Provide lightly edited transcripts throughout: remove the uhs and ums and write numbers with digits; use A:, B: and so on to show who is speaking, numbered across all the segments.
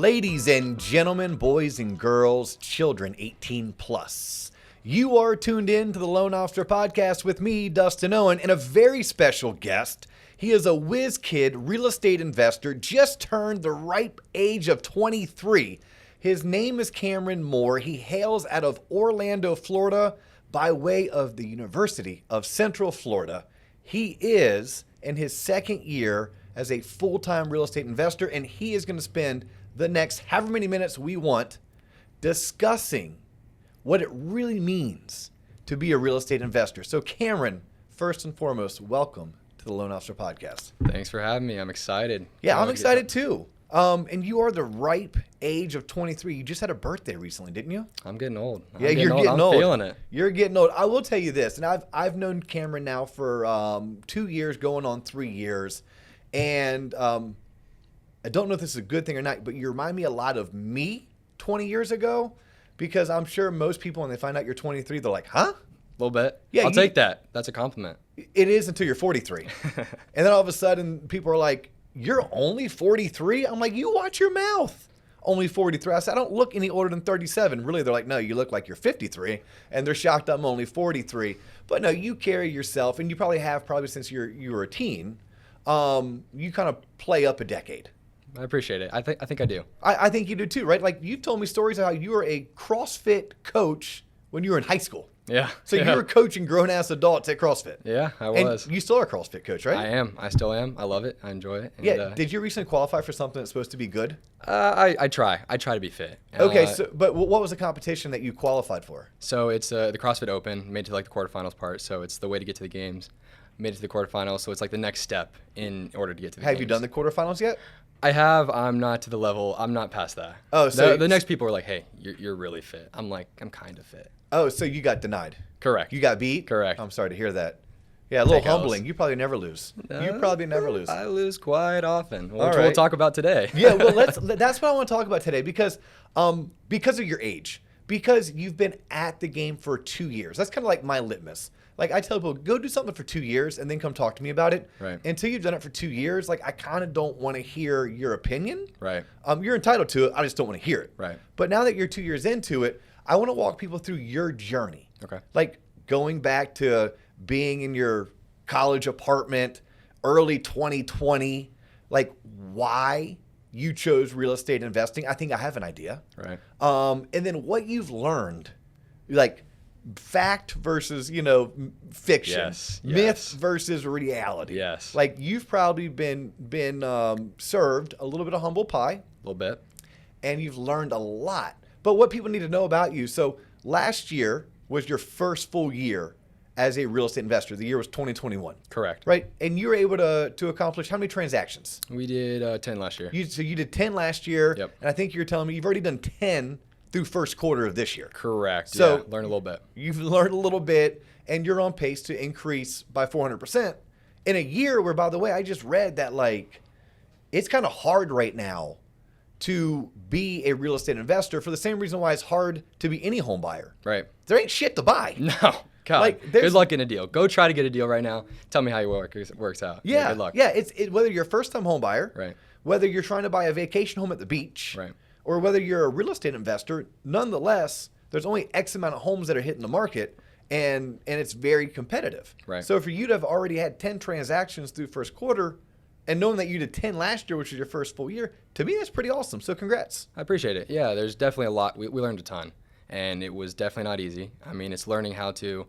A: Ladies and gentlemen, boys and girls, children 18 plus. You are tuned in to the Loan Officer Podcast with me, Dustin Owen, and a very special guest. He is a whiz kid real estate investor, just turned the ripe age of 23. His name is Cameron Moore. He hails out of Orlando, Florida, by way of the University of Central Florida. He is in his second year as a full-time real estate investor, and he is going to spend the next however many minutes we want discussing what it really means to be a real estate investor. So Cameron, first and foremost, welcome to the Loan Officer Podcast.
B: Thanks for having me. I'm excited.
A: Yeah, I'm excited too. And you are the ripe age of 23. You just had a birthday recently, didn't you?
B: I'm getting old.
A: You're getting old.
B: I'm feeling it.
A: You're getting old. I will tell you this, and I've known Cameron now for 2 years, going on 3 years. And I don't know if this is a good thing or not, but you remind me a lot of me 20 years ago, because I'm sure most people, when they find out you're 23, they're like, huh?
B: A little bit.
A: Yeah,
B: I'll take that. That's a compliment.
A: It is until you're 43. And then all of a sudden, people are like, you're only 43? I'm like, you watch your mouth. Only 43. I said, I don't look any older than 37. Really, they're like, no, you look like you're 53. And they're shocked I'm only 43. But no, you carry yourself, and you probably have since you were a teen. You kind of play up a decade.
B: I appreciate it. I think I do.
A: I think you do too, right? Like, you've told me stories of how you were a CrossFit coach when you were in high school.
B: Yeah.
A: So you were coaching grown-ass adults at CrossFit.
B: Yeah, I was.
A: And you still are a CrossFit coach, right?
B: I am. I still am. I love it. I enjoy it. And,
A: yeah. Did you recently qualify for something that's supposed to be good?
B: I try. I try to be fit.
A: Okay. But what was the competition that you qualified for?
B: So it's the CrossFit Open, made it to like the quarterfinals part. So it's the way to get to the games. Made it to the quarterfinals. So it's like the next step in order to get to the games.
A: Have you done the quarterfinals yet?
B: I have. I'm not to the level. I'm not past that.
A: Oh, so
B: the next people are like, hey, you're really fit. I'm like, I'm kind of fit.
A: Oh, so you got denied.
B: Correct.
A: You got beat?
B: Correct.
A: I'm sorry to hear that. Yeah, a little humbling. You probably never lose. You probably never lose.
B: I lose quite often, which
A: right.
B: we'll talk about today.
A: Yeah, well, that's what I want to talk about today, because of your age, because you've been at the game for 2 years. That's kind of like my litmus. Like, I tell people, go do something for 2 years and then come talk to me about it.
B: Right.
A: Until you've done it for 2 years, like, I kind of don't want to hear your opinion.
B: Right.
A: You're entitled to it. I just don't want to hear it.
B: Right.
A: But now that you're 2 years into it, I want to walk people through your journey.
B: Okay.
A: Like, going back to being in your college apartment, early 2020, like, why you chose real estate investing. I think I have an idea.
B: Right.
A: And then what you've learned, like, fact versus, fiction.
B: Yes.
A: Myth versus reality.
B: Yes.
A: Like, you've probably been served a little bit of humble pie.
B: A little bit.
A: And you've learned a lot. But what people need to know about you, so last year was your first full year as a real estate investor. The year was 2021.
B: Correct.
A: Right? And you were able to accomplish how many transactions?
B: We did 10 last year.
A: So you did 10 last year.
B: Yep.
A: And I think you're telling me you've already done 10 through first quarter of this year.
B: Correct.
A: So
B: yeah, learn a little bit.
A: You've learned a little bit, and you're on pace to increase by 400% in a year where, by the way, I just read that, like, it's kind of hard right now to be a real estate investor for the same reason why it's hard to be any home buyer.
B: Right.
A: There ain't shit to buy.
B: No. God,
A: like,
B: good luck getting a deal. Go try to get a deal right now. Tell me how it works out.
A: Yeah.
B: Good luck.
A: Yeah. It's whether you're a first-time home buyer,
B: Right.
A: whether you're trying to buy a vacation home at the beach,
B: Right.
A: or whether you're a real estate investor, nonetheless, there's only X amount of homes that are hitting the market, and it's very competitive.
B: Right.
A: So for you to have already had 10 transactions through first quarter, and knowing that you did 10 last year, which was your first full year, to me, that's pretty awesome. So congrats.
B: I appreciate it. Yeah, there's definitely a lot. We learned a ton, and it was definitely not easy. I mean, it's learning how to,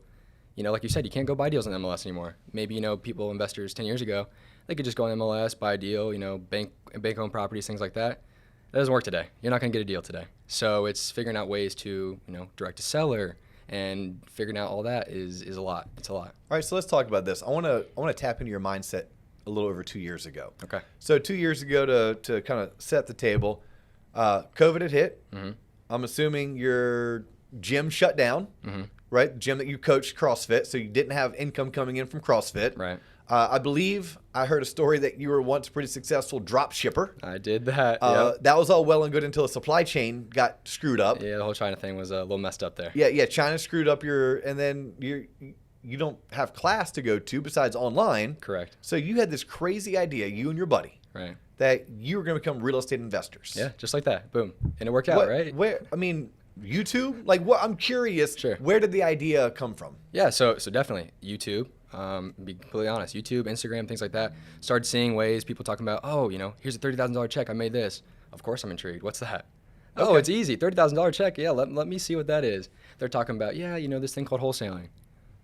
B: like you said, you can't go buy deals on MLS anymore. Maybe, investors 10 years ago, they could just go on MLS, buy a deal, bank-owned properties, things like that. That doesn't work today. You're not going to get a deal today. So it's figuring out ways to, direct to seller, and figuring out all that is a lot. It's a lot.
A: All right, so let's talk about this. I want to tap into your mindset a little over 2 years ago.
B: Okay.
A: So 2 years ago, to kind of set the table, COVID had hit.
B: Mm-hmm.
A: I'm assuming your gym shut down, right? The gym that you coached, CrossFit, so you didn't have income coming in from CrossFit.
B: Right.
A: I believe I heard a story that you were once a pretty successful drop shipper.
B: I did that. Yep.
A: That was all well and good until the supply chain got screwed up.
B: Yeah, the whole China thing was a little messed up there.
A: Yeah, China screwed up and then you don't have class to go to besides online.
B: Correct.
A: So you had this crazy idea, you and your buddy,
B: Right.
A: that you were going to become real estate investors.
B: Yeah, just like that. Boom. And it worked out, right?
A: YouTube? Like, what? I'm curious.
B: Sure.
A: Where did the idea come from?
B: Yeah, so definitely YouTube. Be completely honest, YouTube, Instagram, things like that. Started seeing ways people talking about, oh, here's a $30,000 check. I made this. Of course I'm intrigued. What's that? Oh,
A: Okay.
B: it's easy. $30,000 check. Yeah, let me see what that is. They're talking about, this thing called wholesaling.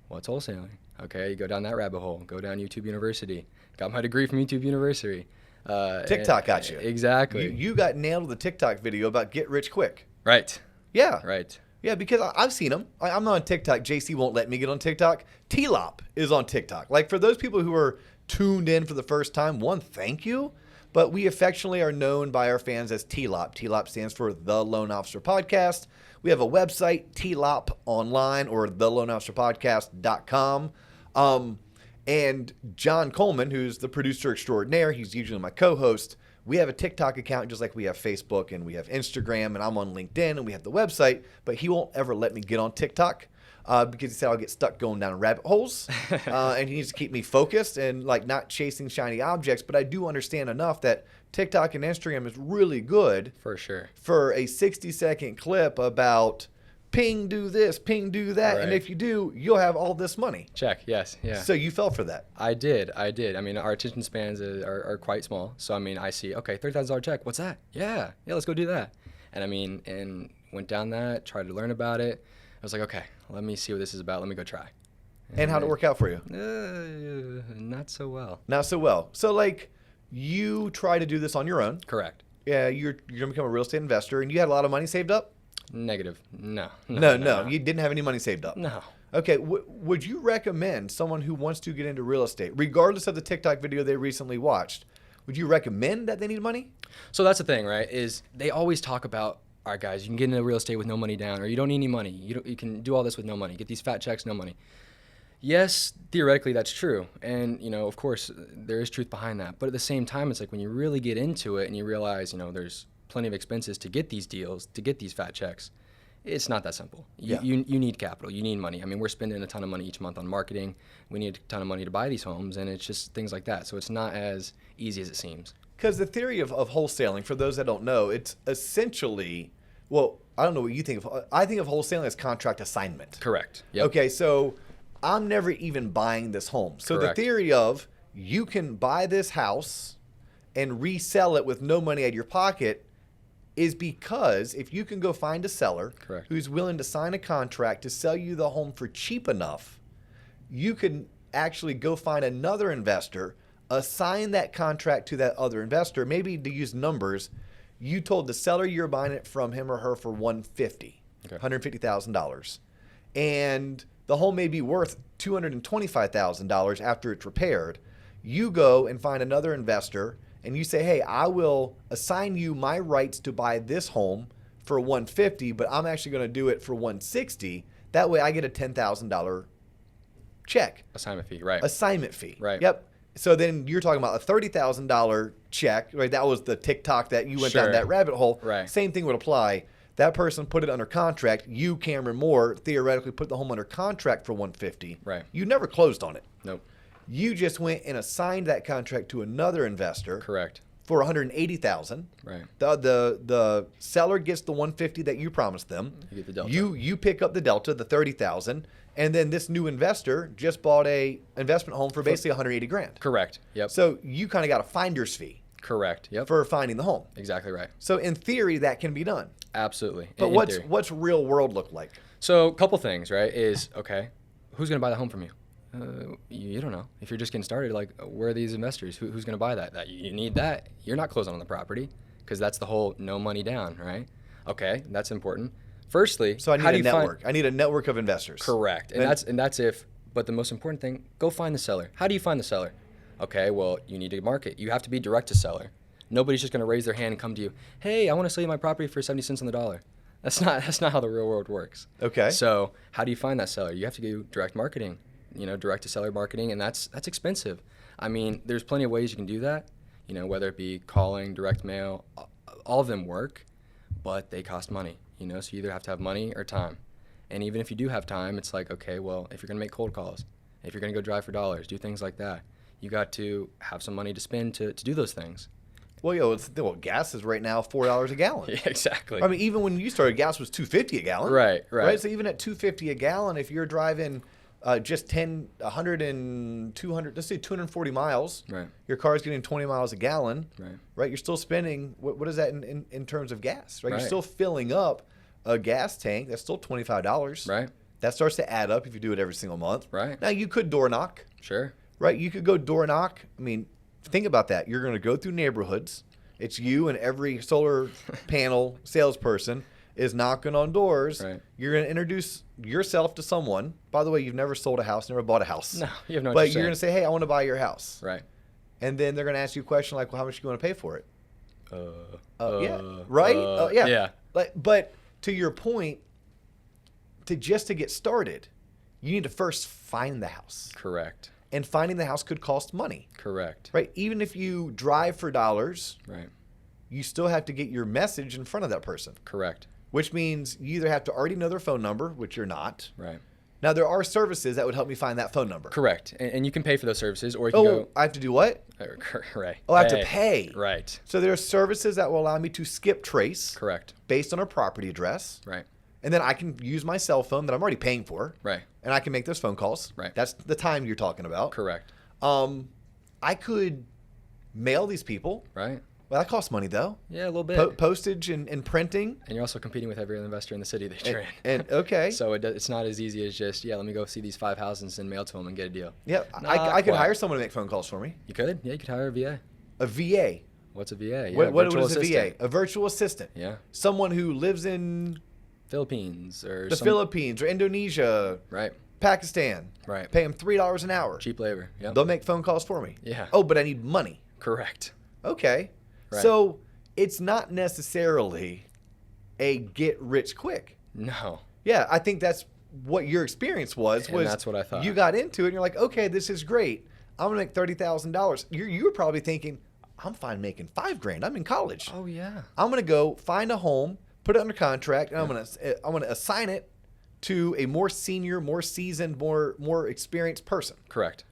B: What's wholesaling? Okay, you go down that rabbit hole. Go down YouTube University. Got my degree from YouTube University.
A: TikTok got you.
B: Exactly.
A: You got nailed with the TikTok video about get rich quick.
B: Right.
A: Yeah.
B: Right.
A: Yeah, because I've seen them. I'm not on TikTok. JC won't let me get on TikTok. T-Lop is on TikTok. Like, for those people who are tuned in for the first time, one, thank you. But we affectionately are known by our fans as T-Lop. T-Lop stands for The Loan Officer Podcast. We have a website, T-Lop Online, or theloanofficerpodcast.com. And John Coleman, who's the producer extraordinaire, he's usually my co-host. We have a TikTok account just like we have Facebook and we have Instagram, and I'm on LinkedIn and we have the website, but he won't ever let me get on TikTok because he said I'll get stuck going down rabbit holes and he needs to keep me focused and like not chasing shiny objects. But I do understand enough that TikTok and Instagram is really good
B: For sure.
A: for a 60-second clip about ping, do this, ping, do that.
B: Right.
A: And if you do, you'll have all this money.
B: Check. Yes. Yeah.
A: So you fell for that.
B: I did. I mean, our attention spans are quite small. So, I mean, I see, okay, $30,000 check. What's that? Yeah, let's go do that. And I mean, and went down that, tried to learn about it. I was like, okay, let me see what this is about. Let me go try.
A: And how'd it work out for you?
B: Not so well.
A: Not so well. So, like, you try to do this on your own.
B: Correct.
A: Yeah, you're going to become a real estate investor, and you had a lot of money saved up?
B: Negative. No.
A: No. You didn't have any money saved up.
B: No.
A: Okay, would you recommend someone who wants to get into real estate, regardless of the TikTok video they recently watched, would you recommend that they need money?
B: So that's the thing, right, is they always talk about, all right, guys, you can get into real estate with no money down, or you don't need any money. You can do all this with no money. Get these fat checks, no money. Yes, theoretically that's true. And, of course, there is truth behind that. But at the same time, it's like when you really get into it and you realize, there's plenty of expenses to get these deals, to get these fat checks, it's not that simple. You need capital. You need money. I mean, we're spending a ton of money each month on marketing. We need a ton of money to buy these homes, and it's just things like that. So it's not as easy as it seems.
A: Because the theory of wholesaling, for those that don't know, it's essentially, well, I don't know what you think of. I think of wholesaling as contract assignment.
B: Correct. Yep.
A: Okay, so I'm never even buying this home. So
B: Correct.
A: The theory of you can buy this house and resell it with no money out of your pocket is because if you can go find a seller
B: Correct.
A: who's willing to sign a contract to sell you the home for cheap enough, you can actually go find another investor, assign that contract to that other investor. Maybe to use numbers, you told the seller you're buying it from him or her for $150,000. And the home may be worth $225,000 after it's repaired. You go and find another investor and you say, hey, I will assign you my rights to buy this home for $150,000, but I'm actually going to do it for $160,000. That way I get a $10,000 check.
B: Assignment fee, right.
A: Assignment fee.
B: Right.
A: Yep. So then you're talking about a $30,000 check, right? That was the TikTok that you went down
B: Sure.
A: that rabbit hole.
B: Right.
A: Same thing would apply. That person put it under contract. You, Cameron Moore, theoretically put the home under contract for $150,000.
B: Right.
A: You never closed on it.
B: Nope.
A: You just went and assigned that contract to another investor.
B: Correct.
A: For $180,000.
B: Right.
A: The seller gets the $150,000 that you promised them.
B: You get the delta.
A: You pick up the delta, the $30,000, and then this new investor just bought a investment home for basically $180,000.
B: Correct. Yep.
A: So you kind of got a finder's fee
B: Correct. Yep.
A: for finding the home.
B: Exactly right.
A: So in theory, that can be done.
B: Absolutely.
A: But
B: In theory.
A: what's real world look like?
B: So a couple things, right? Is okay, who's going to buy the home from you? You don't know. If you're just getting started, like, where are these investors? Who's going to buy that? You need that. You're not closing on the property because that's the whole no money down, right? Okay, that's important. Firstly,
A: So I
B: how
A: need
B: do
A: a
B: you
A: network. I need a network of investors.
B: Correct, and that's if. But the most important thing, go find the seller. How do you find the seller? Okay, well, you need to market. You have to be direct to seller. Nobody's just going to raise their hand and come to you. Hey, I want to sell you my property for 70 cents on the dollar. That's not how the real world works.
A: Okay.
B: So how do you find that seller? You have to do direct marketing. Direct to seller marketing, and that's expensive. I mean, there's plenty of ways you can do that. Whether it be calling, direct mail, all of them work, but they cost money. So you either have to have money or time. And even if you do have time, it's like, okay, well, if you're going to make cold calls, if you're going to go drive for dollars, do things like that, you got to have some money to spend to do those things.
A: Well, gas is right now $4 a gallon.
B: Yeah, exactly.
A: I mean, even when you started, gas was $2.50 a gallon.
B: Right.
A: So even at $2.50 a gallon, if you're driving just 100 and 200, let's say 240 miles,
B: Right.
A: your car's getting 20 miles a gallon,
B: Right.
A: You're still spending, what is that in terms of gas, right?
B: Right.
A: You're still filling up a gas tank. That's still $25.
B: Right.
A: That starts to add up if you do it every single month.
B: Right.
A: Now, you could door knock.
B: Sure.
A: Right? You could go door knock. I mean, think about that. You're going to go through neighborhoods. It's you and every solar panel salesperson is knocking on doors.
B: Right.
A: You're going to introduce yourself to someone. By the way, you've never sold a house, never bought a house.
B: No, you have no
A: But
B: idea.
A: you're going to say, hey, I want to buy your house.
B: Right.
A: And then they're going to ask you a question like, well, how much do you want to pay for it? Yeah.
B: Yeah.
A: But to your point, to get started, you need to first find the house.
B: Correct.
A: And finding the house could cost money.
B: Correct.
A: Right? Even if you drive for dollars,
B: Right.
A: you still have to get your message in front of that person,
B: Correct.
A: which means you either have to already know their phone number, which you're not.
B: Right.
A: Now, there are services that would help me find that phone number.
B: Correct. And you can pay for those services, or you can
A: Oh, I have to do what?
B: Right.
A: Oh, I have to pay.
B: Right.
A: So there are services that will allow me to skip trace
B: Correct.
A: based on a property address.
B: Right.
A: And then I can use my cell phone that I'm already paying for.
B: Right.
A: And I can make those phone calls.
B: Right.
A: That's the time you're talking about.
B: Correct.
A: I could mail these people.
B: Right.
A: Well, that costs money, though.
B: Yeah, a little bit.
A: Postage and printing.
B: And you're also competing with every other investor in the city that you're in.
A: And okay.
B: So it's not as easy as just, let me go see these 5 houses and mail to them and get a deal.
A: Yeah,
B: Not
A: I could
B: quite.
A: hire someone to make phone calls for me.
B: You could? Yeah, you could hire a VA.
A: A VA.
B: What's a VA? Yeah,
A: What
B: virtual
A: is a
B: assistant.
A: VA? A virtual assistant.
B: Yeah.
A: Someone who lives in
B: Philippines or
A: the Philippines or Indonesia,
B: Right.
A: Pakistan.
B: Right.
A: Pay them $3 an hour.
B: Cheap labor. Yep.
A: They'll make phone calls for me.
B: Yeah.
A: Oh, but I need money.
B: Correct.
A: Okay.
B: Right.
A: So it's not necessarily a get rich quick.
B: No.
A: Yeah, I think that's what your experience was.
B: And that's what I thought.
A: You got into it and you're like, okay, this is great. I'm gonna make $30,000. You were probably thinking, I'm fine making $5,000. I'm in college.
B: Oh, yeah.
A: I'm gonna go find a home, put it under contract, and I'm gonna assign it to a more senior, more seasoned, more experienced person.
B: Correct.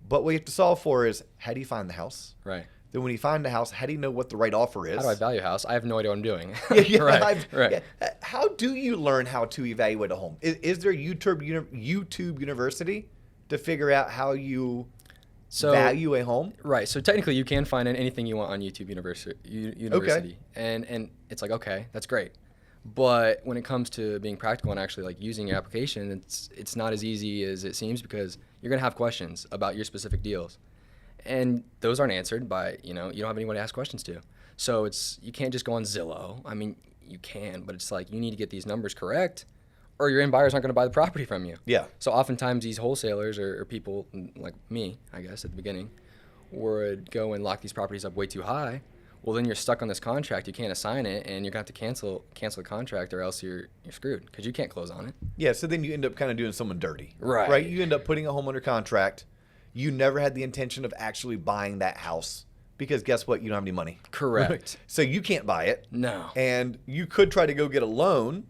A: But what you have to solve for is, how do you find the house?
B: Right.
A: Then when you find the house, how do you know what the right offer is?
B: How do I value a house? I have no idea what I'm doing.
A: Yeah,
B: right.
A: yeah. How do you learn how to evaluate a home? Is there YouTube University to figure out how you value a home?
B: Right. So technically, you can find anything you want on YouTube University. And it's like, okay, that's great. But when it comes to being practical and actually like using your application, it's not as easy as it seems, because you're gonna have questions about your specific deals, and those aren't answered by you don't have anyone to ask questions to. So you can't just go on Zillow. I mean, you can, but it's like you need to get these numbers correct, or your end buyers aren't going to buy the property from you.
A: Yeah.
B: So oftentimes these wholesalers or people like me, I guess at the beginning, would go and lock these properties up way too high. Well, then you're stuck on this contract. You can't assign it, and you're going to have to cancel the contract, or else you're screwed because you can't close on it.
A: Yeah, so then you end up kind of doing someone dirty.
B: Right.
A: Right? You end up putting a home under contract. You never had the intention of actually buying that house because guess what? You don't have any money.
B: Correct.
A: So you can't buy it.
B: No.
A: And you could try to go get a loan,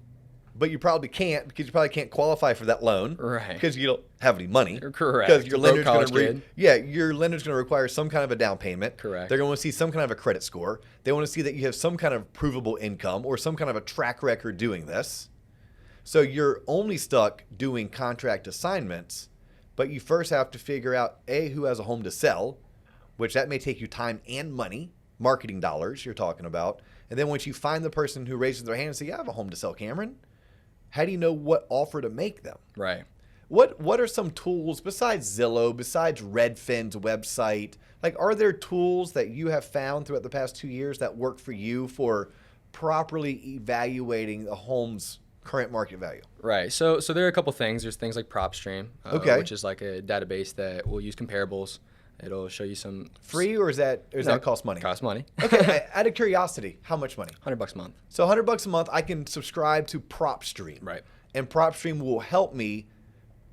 A: but you probably can't because you probably can't qualify for that loan.
B: Right.
A: Because you don't have any money.
B: Correct.
A: Because your lender's
B: college
A: going to
B: kid.
A: your lender's going to require some kind of a down payment.
B: Correct.
A: They're going to see some kind of a credit score. They want to see that you have some kind of provable income or some kind of a track record doing this. So you're only stuck doing contract assignments, but you first have to figure out who has a home to sell, which that may take you time and money, marketing dollars you're talking about. And then once you find the person who raises their hand and say, yeah, I have a home to sell, Cameron, how do you know what offer to make them?
B: Right.
A: What are some tools besides Zillow, besides Redfin's website? Like, are there tools that you have found throughout the past 2 years that work for you for properly evaluating a home's current market value?
B: Right. So there are a couple things. There's things like PropStream, which is like a database that will use comparables. It'll show you some
A: free, or does that cost money?
B: Cost money.
A: Okay. Out of curiosity, how much money?
B: $100 a month.
A: So $100 a month, I can subscribe to PropStream.
B: Right.
A: And PropStream will help me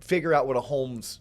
A: figure out what a home's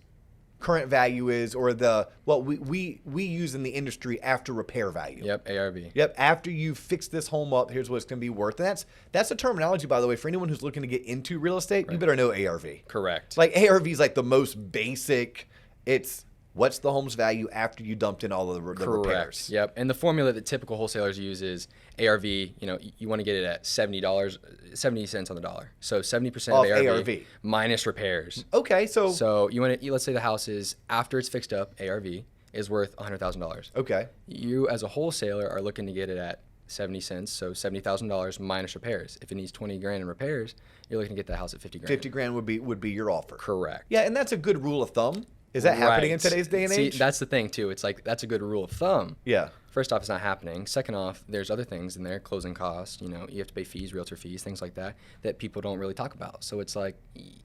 A: current value is, or the what we use in the industry after repair value.
B: Yep, ARV.
A: Yep, after you fix this home up, here's what it's going to be worth. And that's a terminology, by the way, for anyone who's looking to get into real estate. You better know ARV.
B: Correct.
A: Like ARV is like the most basic. It's what's the home's value after you dumped in all of the repairs.
B: Yep. And the formula that typical wholesalers use is ARV, you want to get it at $70, 70 cents on the dollar. So 70% of ARV minus repairs.
A: Okay,
B: so you want to, let's say the house is, after it's fixed up, ARV is worth $100,000.
A: Okay.
B: You as a wholesaler are looking to get it at 70 cents, so $70,000 minus repairs. If it needs 20 grand in repairs, you're looking to get the house at 50 grand.
A: 50 grand would be your offer.
B: Correct.
A: Yeah, and that's a good rule of thumb. Is that happening in today's day and age?
B: See, that's the thing too. It's like, that's a good rule of thumb.
A: Yeah.
B: First off, it's not happening. Second off, there's other things in there, closing costs, you have to pay fees, realtor fees, things like that people don't really talk about. So it's like,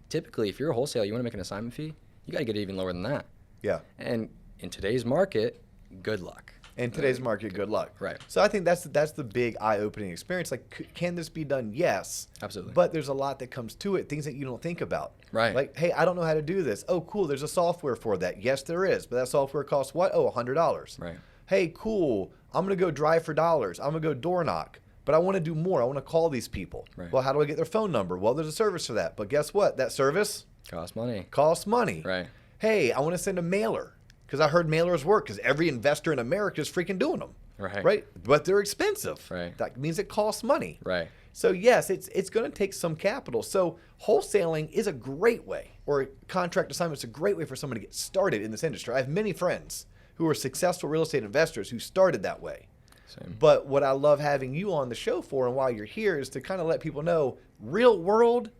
B: typically, if you're a wholesaler, you want to make an assignment fee, you got to get it even lower than that.
A: Yeah.
B: And in today's market, good luck.
A: In today's market, good luck.
B: Right.
A: So I think that's the big eye-opening experience. Like, can this be done? Yes.
B: Absolutely.
A: But there's a lot that comes to it, things that you don't think about.
B: Right.
A: Like, hey, I don't know how to do this. Oh, cool. There's a software for that. Yes, there is. But that software costs what? Oh, $100.
B: Right.
A: Hey, cool. I'm going to go drive for dollars. I'm going to go door knock. But I want to do more. I want to call these people.
B: Right.
A: Well, how do I get their phone number? Well, there's a service for that. But guess what? That service
B: Costs money.
A: costs money.
B: Right.
A: Hey, I want to send a mailer because I heard mailers work because every investor in America is freaking doing them.
B: Right.
A: Right. But they're expensive.
B: Right.
A: That means it costs money.
B: Right.
A: So yes, it's going to take some capital. So wholesaling is a great way, or contract assignment is a great way for someone to get started in this industry. I have many friends who are successful real estate investors who started that way.
B: Same.
A: But what I love having you on the show for, and why you're here, is to kind of let people know, real world,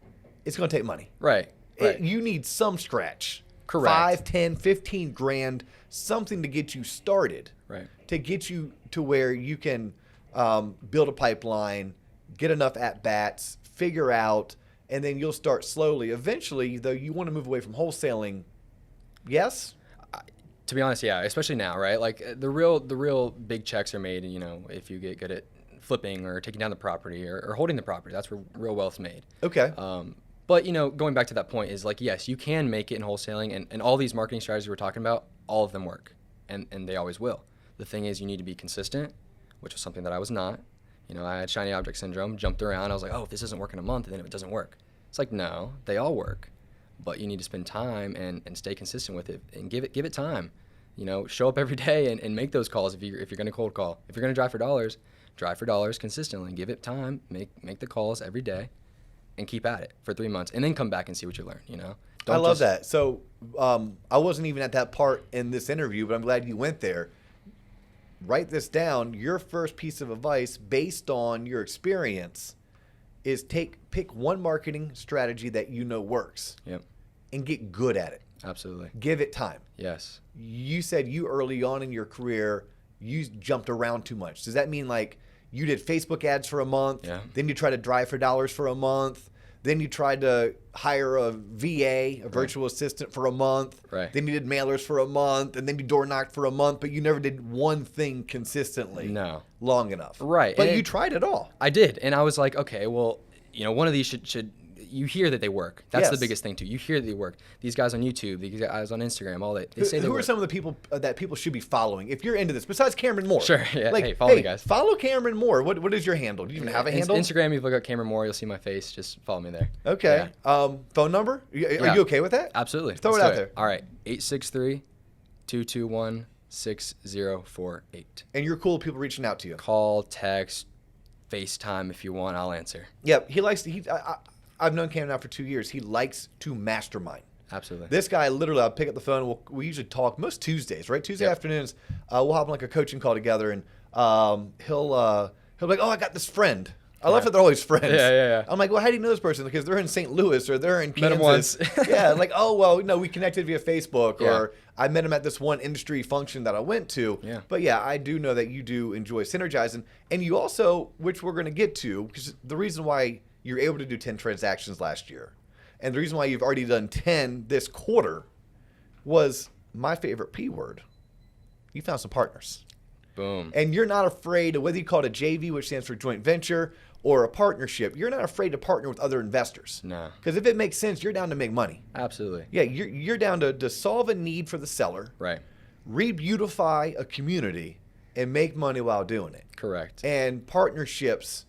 A: it's going to take money.
B: Right. Right.
A: You need some scratch.
B: Correct.
A: 5, 10, 15 grand, something to get you started.
B: Right.
A: To get you to where you can build a pipeline, get enough at-bats, figure out, and then you'll start slowly. Eventually, though, you want to move away from wholesaling. Yes?
B: To be honest, yeah, especially now, right? Like the real big checks are made, if you get good at flipping or taking down the property or holding the property. That's where real wealth's made.
A: Okay.
B: But, going back to that point is like, yes, you can make it in wholesaling, and all these marketing strategies we're talking about, all of them work, and they always will. The thing is, you need to be consistent, which was something that I was not. I had shiny object syndrome, jumped around. I was like, oh, if this doesn't work in a month, and then it doesn't work. It's like, no, they all work. But you need to spend time and stay consistent with it and give it time. Show up every day and make those calls if you're going to cold call. If you're going to drive for dollars consistently. Give it time, make the calls every day, and keep at it for 3 months, and then come back and see what you learn.
A: I love that. So I wasn't even at that part in this interview, but I'm glad you went there. Write this down. Your first piece of advice based on your experience is pick one marketing strategy that works.
B: Yep.
A: And get good at it.
B: Absolutely.
A: Give it time.
B: Yes.
A: You said you early on in your career, you jumped around too much. Does that mean like you did Facebook ads for a month,
B: yeah,
A: then you tried to drive for dollars for a month, then you tried to hire a VA, a virtual assistant for a month,
B: right,
A: then you did mailers for a month, and then you door knocked for a month, but you never did one thing consistently long enough.
B: Right.
A: But you tried it all.
B: I did. And I was like, okay, well, one of these should you hear that they work. That's the biggest thing too. You hear that they work. These guys on YouTube, these guys on Instagram, all that. They say
A: who are some of the people that people should be following if you're into this? Besides Cameron Moore.
B: Sure. Yeah.
A: Like,
B: hey, follow me, guys.
A: Follow Cameron Moore. What is your handle? Do you even have a handle?
B: Instagram. If you look up Cameron Moore, you'll see my face. Just follow me there.
A: Okay.
B: Yeah.
A: Phone number? Are you okay with that?
B: Absolutely.
A: Throw it out there.
B: All right. 863-221-6048.
A: And you're cool with people reaching out to you.
B: Call, text, FaceTime if you want. I'll answer.
A: Yep. He likes to. I've known Cam now for 2 years. He likes to mastermind.
B: Absolutely.
A: This guy, literally, I'll pick up the phone. We usually talk most Tuesdays, right? Tuesday afternoons, we'll have like a coaching call together, and he'll be like, "Oh, I got this friend." I love that they're always friends.
B: Yeah.
A: I'm like, "Well, how do you know this person?" Because they're in St. Louis or they're in Kansas.
B: Met him once.
A: Yeah, like, "Oh, well, no, we connected via Facebook," or I met him at this one industry function that I went to.
B: Yeah.
A: But yeah, I do know that you do enjoy synergizing, and you also, which we're going to get to, because the reason why you're able to do 10 transactions last year, and the reason why you've already done 10 this quarter, was my favorite P word. You found some partners.
B: Boom.
A: And you're not afraid of, whether you call it a JV, which stands for joint venture, or a partnership, you're not afraid to partner with other investors.
B: No.
A: Because if it makes sense, you're down to make money.
B: Absolutely.
A: Yeah, you're down to solve a need for the seller,
B: Right.
A: re-beautify a community, and make money while doing it.
B: Correct.
A: And partnerships,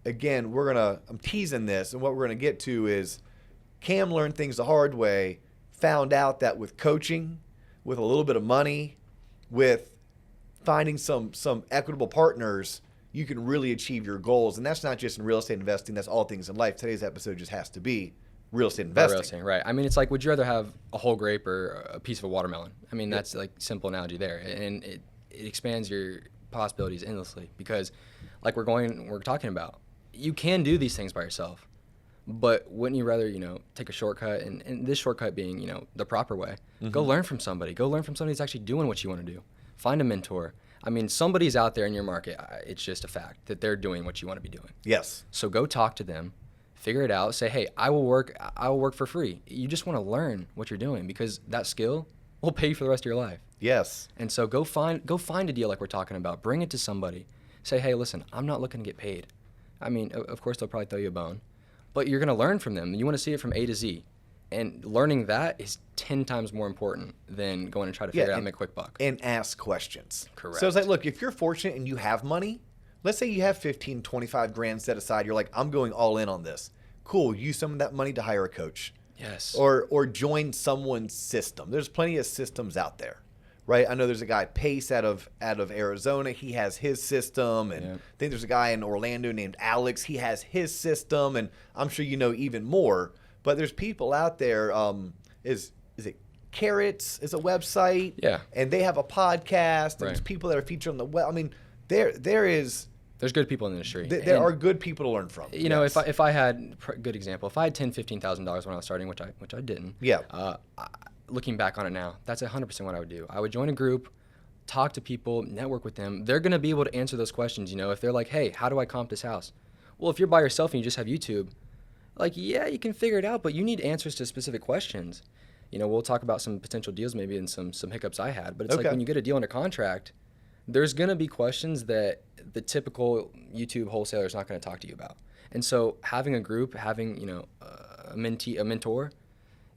A: again, I'm teasing this, and what we're going to get to is Cam learned things the hard way, found out that with coaching, with a little bit of money, with finding some equitable partners, you can really achieve your goals. And that's not just in real estate investing, that's all things in life. Today's episode just has to be real estate investing.
B: Real estate, right. I mean, it's like, would you rather have a whole grape or a piece of a watermelon? I mean, that's like simple analogy there. And it expands your possibilities endlessly because like we're talking about, you can do these things by yourself, but wouldn't you rather, take a shortcut and this shortcut being, the proper way, go learn from somebody, that's actually doing what you want to do. Find a mentor. I mean, somebody's out there in your market. It's just a fact that they're doing what you want to be doing.
A: Yes.
B: So go talk to them, figure it out. Say, hey, I will work for free. You just want to learn what you're doing because that skill will pay you for the rest of your life.
A: Yes.
B: And so go find a deal like we're talking about. Bring it to somebody. Say, hey, listen, I'm not looking to get paid. I mean, of course they'll probably throw you a bone, but you're going to learn from them. You want to see it from A to Z. And learning that is 10 times more important than going and try to figure it out and make a quick buck.
A: And ask questions.
B: Correct.
A: So it's like, look, if you're fortunate and you have money, let's say you have 15, 25 grand set aside. You're like, I'm going all in on this. Cool. Use some of that money to hire a coach.
B: Yes.
A: Or join someone's system. There's plenty of systems out there, right? I know there's a guy, Pace, out of Arizona. He has his system. And I think there's a guy in Orlando named Alex. He has his system. And I'm sure you know even more. But there's people out there, is it Carrots is a website?
B: Yeah.
A: And they have a podcast. And there's people that are featured on the web. I mean, there's
B: good people in the industry.
A: There are good people to learn from.
B: You know, if I had good example, if I had $10,000-$15,000 when I was starting, which I didn't.
A: Yeah.
B: Looking back on it now, that's 100% what I would do. I would join a group, talk to people, network with them. They're going to be able to answer those questions. If they're like, hey, how do I comp this house? Well, if you're by yourself and you just have YouTube, like, yeah, you can figure it out, but you need answers to specific questions. We'll talk about some potential deals maybe and some hiccups I had, but it's like when you get a deal under contract, there's going to be questions that the typical YouTube wholesaler is not going to talk to you about. And so having a group, having, a mentor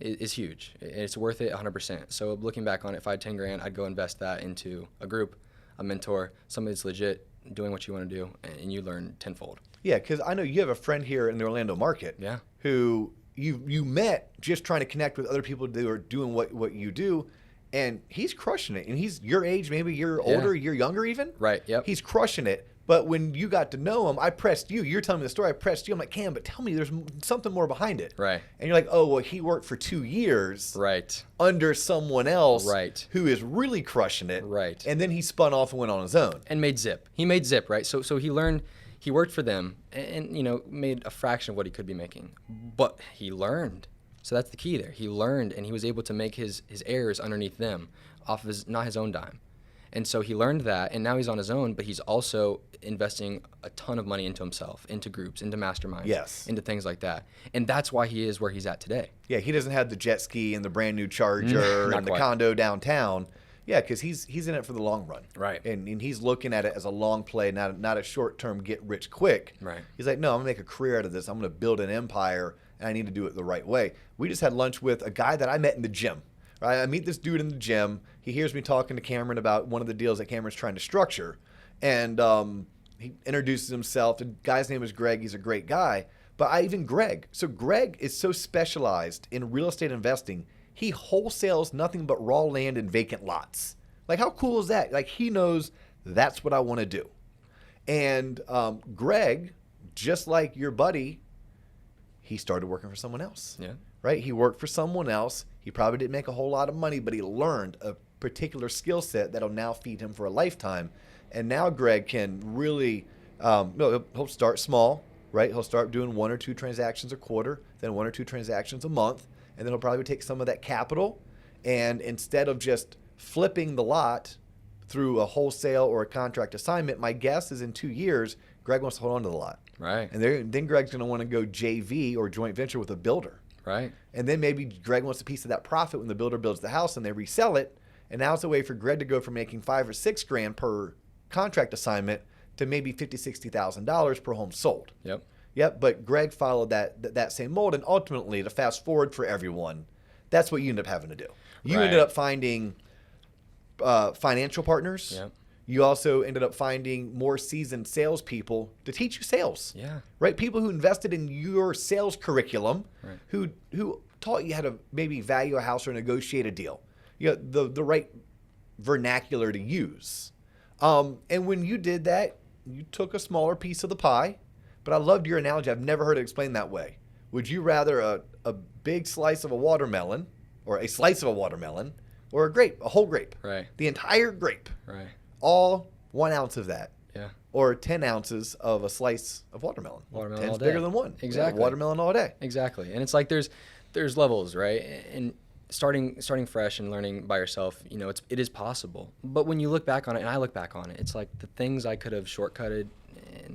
B: is huge. It's worth it 100%. So looking back on it, if I had 10 grand, I'd go invest that into a group, a mentor, somebody that's legit doing what you want to do, and you learn tenfold.
A: Yeah, because I know you have a friend here in the Orlando market who you met just trying to connect with other people who are doing what you do, and he's crushing it. And he's your age, maybe you're older, you're younger even.
B: Right, yep.
A: He's crushing it. But when you got to know him, I pressed you. You're telling me the story. I pressed you. I'm like, Cam, but tell me there's something more behind it.
B: Right.
A: And you're like, oh, well, he worked for 2 years under someone else who is really crushing it.
B: Right.
A: And then he spun off and went on his own.
B: And made Zip. He made Zip, right? So he learned, he worked for them and made a fraction of what he could be making. But he learned. So that's the key there. He learned and he was able to make his heirs underneath them off of not his own dime. And so he learned that, and now he's on his own, but he's also investing a ton of money into himself, into groups, into masterminds, into things like that. And that's why he is where he's at today. Yeah,
A: he doesn't have the jet ski and the brand new Charger and the condo downtown. Yeah, because he's in it for the long run.
B: Right.
A: And he's looking at it as a long play, not a short-term get rich quick.
B: Right.
A: He's like, no, I'm going to make a career out of this. I'm going to build an empire, and I need to do it the right way. We just had lunch with a guy that I met in the gym. Right? I meet this dude in the gym. He hears me talking to Cameron about one of the deals that Cameron's trying to structure. And he introduces himself. The guy's name is Greg. He's a great guy. But Greg. So Greg is so specialized in real estate investing. He wholesales nothing but raw land and vacant lots. Like, how cool is that? Like, he knows that's what I want to do. And Greg, just like your buddy, he started working for someone else.
B: Yeah.
A: Right? He worked for someone else. He probably didn't make a whole lot of money, but he learned a particular skill set that'll now feed him for a lifetime. And now Greg can really, he'll start small, right? He'll start doing 1 or 2 transactions a quarter, then 1 or 2 transactions a month, and then he'll probably take some of that capital, and instead of just flipping the lot through a wholesale or a contract assignment, my guess is in 2 years, Greg wants to hold on to the lot.
B: Right.
A: And then Greg's going to want to go JV or joint venture with a builder.
B: Right.
A: And then maybe Greg wants a piece of that profit when the builder builds the house and they resell it. And now it's a way for Greg to go from making $5 or $6 grand per contract assignment to maybe $50,000-$60,000 per home sold.
B: Yep.
A: Yep, but Greg followed that same mold, and ultimately, to fast forward for everyone, that's what you ended up having to do. You
B: Right.
A: ended up finding financial partners.
B: Yep.
A: You also ended up finding more seasoned salespeople to teach you sales.
B: Yeah.
A: Right? People who invested in your sales curriculum,
B: Right.
A: who taught you how to maybe value a house or negotiate a deal. You know, the right vernacular to use. And when you did that, you took a smaller piece of the pie. But I loved your analogy. I've never heard it explained that way. Would you rather a big slice of a watermelon, or a slice of a watermelon, or a grape, a whole grape?
B: Right.
A: The entire grape.
B: Right.
A: All 1 ounce of that.
B: Yeah.
A: Or 10 ounces of a slice of watermelon.
B: Watermelon
A: 10's
B: all day.
A: bigger than one.
B: Exactly.
A: Yeah, watermelon all day.
B: Exactly. And it's like there's levels, right? And starting fresh and learning by yourself, you know, it is possible. But when you look back on it, and I look back on it, it's like the things I could have shortcutted,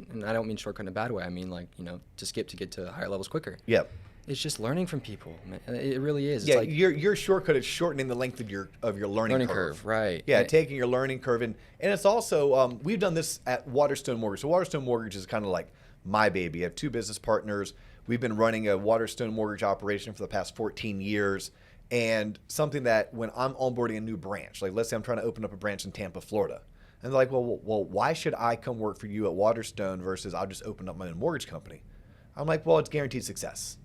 B: and I don't mean shortcut in a bad way. I mean, like, you know, to skip to get to higher levels quicker.
A: Yep.
B: It's just learning from people, man. It really is. It's
A: Yeah,
B: like
A: your shortcut is shortening the length of your learning curve.
B: right?
A: Yeah,
B: And-
A: taking your learning curve, and it's also we've done this at Waterstone Mortgage. So Waterstone Mortgage is kind of like my baby. I have 2 business partners. We've been running a Waterstone Mortgage operation for the past 14 years, and something that when I'm onboarding a new branch, like let's say I'm trying to open up a branch in Tampa, Florida, and they're like, well, why should I come work for you at Waterstone versus I'll just open up my own mortgage company? I'm like, well, it's guaranteed success.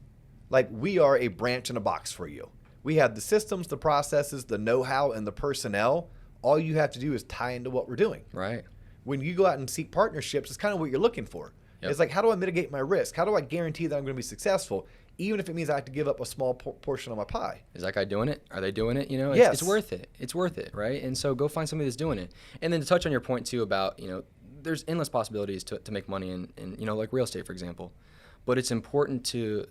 A: Like, we are a branch in a box for you. We have the systems, the processes, the know-how, and the personnel. All you have to do is tie into what we're doing.
B: Right.
A: When you go out and seek partnerships, it's kind of what you're looking for.
B: Yep.
A: It's like, how do I mitigate my risk? How do I guarantee that I'm going to be successful, even if it means I have to give up a small portion of my pie?
B: Is that guy doing it? Are they doing it? You know,
A: Yes.
B: It's worth it. It's worth it, right? And so go find somebody that's doing it. And then to touch on your point too about, you know, there's endless possibilities to make money in, you know, like real estate, for example. But it's important to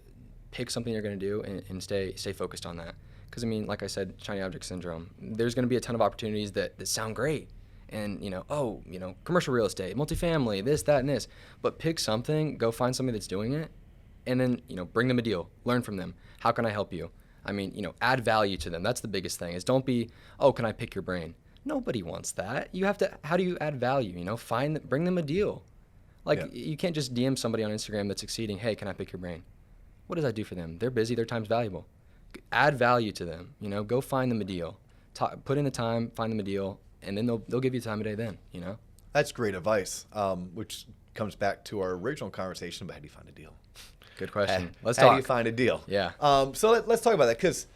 B: pick something you're going to do and stay focused on that. Because, I mean, like I said, shiny object syndrome, there's going to be a ton of opportunities that sound great. And, you know, commercial real estate, multifamily, this, that, and this. But pick something, go find somebody that's doing it, and then, you know, bring them a deal. Learn from them. How can I help you? I mean, you know, add value to them. That's the biggest thing, is don't be, oh, can I pick your brain? Nobody wants that. You have to, how do you add value? You know, bring them a deal. Like,
A: Yeah.
B: You can't just DM somebody on Instagram that's succeeding, hey, can I pick your brain? What does that do for them? They're busy, their time's valuable. Add value to them, you know, go find them a deal. Put in the time, find them a deal, and then they'll give you time of day then, you know?
A: That's great advice, which comes back to our original conversation about how do you find a deal?
B: Good question. Let's
A: How
B: talk.
A: do you find a deal?
B: Yeah.
A: So let's talk about that, because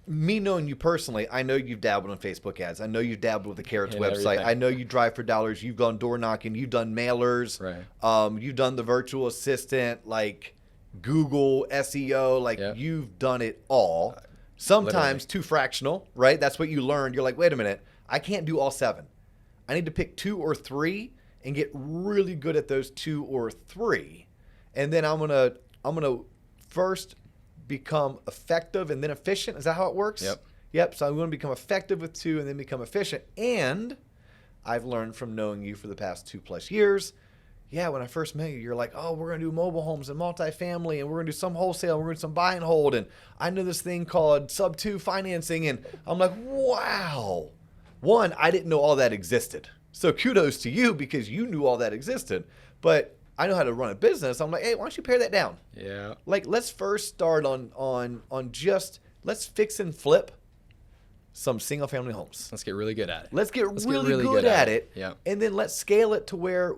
A: me knowing you personally, I know you've dabbled in Facebook ads. I know you've dabbled with the Carrots
B: And
A: website.
B: everything.
A: I know you drive for dollars. You've gone door knocking. You've done mailers.
B: Right.
A: You've done the virtual assistant, like Google SEO. Like,
B: Yep.
A: you've done it all. Sometimes
B: Literally.
A: too fractional, right? That's what you learned. You're like, wait a minute, I can't do all 7. I need to pick 2 or 3 and get really good at those 2 or 3. And then I'm gonna first become effective and then efficient. Is that how it works? Yep. So I'm going to become effective with 2 and then become efficient. And I've learned from knowing you for the past 2+ years. Yeah, when I first met you, you're like, oh, we're going to do mobile homes and multifamily, and we're going to do some wholesale, and we're going to do some buy and hold, and I know this thing called sub-2 financing, and I'm like, wow. One, I didn't know all that existed. So kudos to you, because you knew all that existed. But I know how to run a business. I'm like, hey, why don't you pare that down?
B: Yeah.
A: Like, let's first start on just, let's fix and flip some single family homes.
B: Let's get really good at it.
A: Let's get really good at it.
B: Yeah.
A: And then let's scale it to where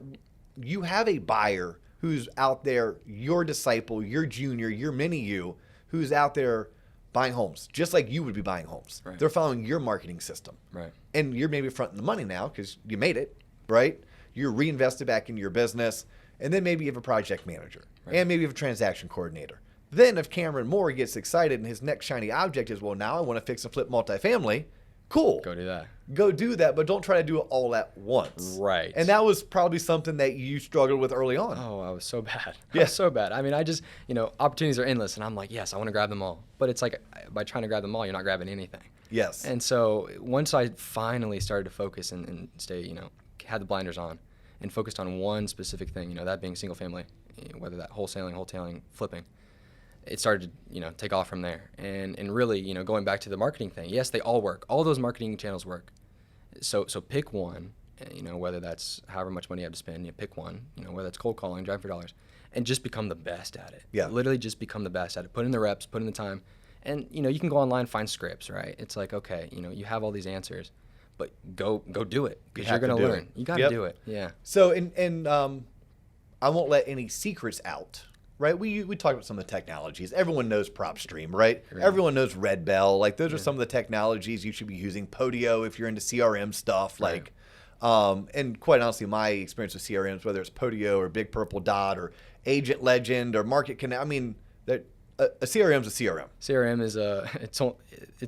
A: you have a buyer who's out there, your disciple, your junior, your mini you, who's out there buying homes, just like you would be buying homes.
B: Right.
A: They're following your marketing system.
B: Right.
A: And you're maybe fronting the money now because you made it, right? You're reinvested back into your business. And then maybe you have a project manager.
B: Right.
A: And maybe you have a transaction coordinator. Then if Cameron Moore gets excited and his next shiny object is, well, now I want to fix and flip multifamily, cool.
B: Go do that.
A: Go do that, but don't try to do it all at once.
B: Right.
A: And that was probably something that you struggled with early on.
B: Oh, I was so bad.
A: Yeah.
B: I was so bad. I mean, I just, you know, opportunities are endless, and I'm like, yes, I want to grab them all. But it's like, by trying to grab them all, you're not grabbing anything.
A: Yes.
B: And so once I finally started to focus and stay, you know, had the blinders on and focused on one specific thing, you know, that being single family, whether that wholesaling, wholetailing, flipping, it started to, you know, take off from there. And really, you know, going back to the marketing thing, yes, they all work. All those marketing channels work. So pick one you know, whether that's however much money you have to spend, you pick one, you know, whether it's cold calling, driving for dollars, and just become the best at it.
A: Yeah.
B: Literally just become the best at it. Put in the reps, put in the time. And, you know, you can go online, find scripts, right? It's like, okay, you know, you have all these answers, but go do it because you're going to learn. You got to do it. Yeah.
A: So, I won't let any secrets out, right? We talked about some of the technologies. Everyone knows PropStream, right? Everyone knows Red Bell. Like, those are some of the technologies you should be using. Podio, if you're into CRM stuff, like, and quite honestly, my experience with CRMs, whether it's Podio or Big Purple Dot or Agent Legend or Market Connect, I mean, a CRM is a CRM.
B: CRM is it's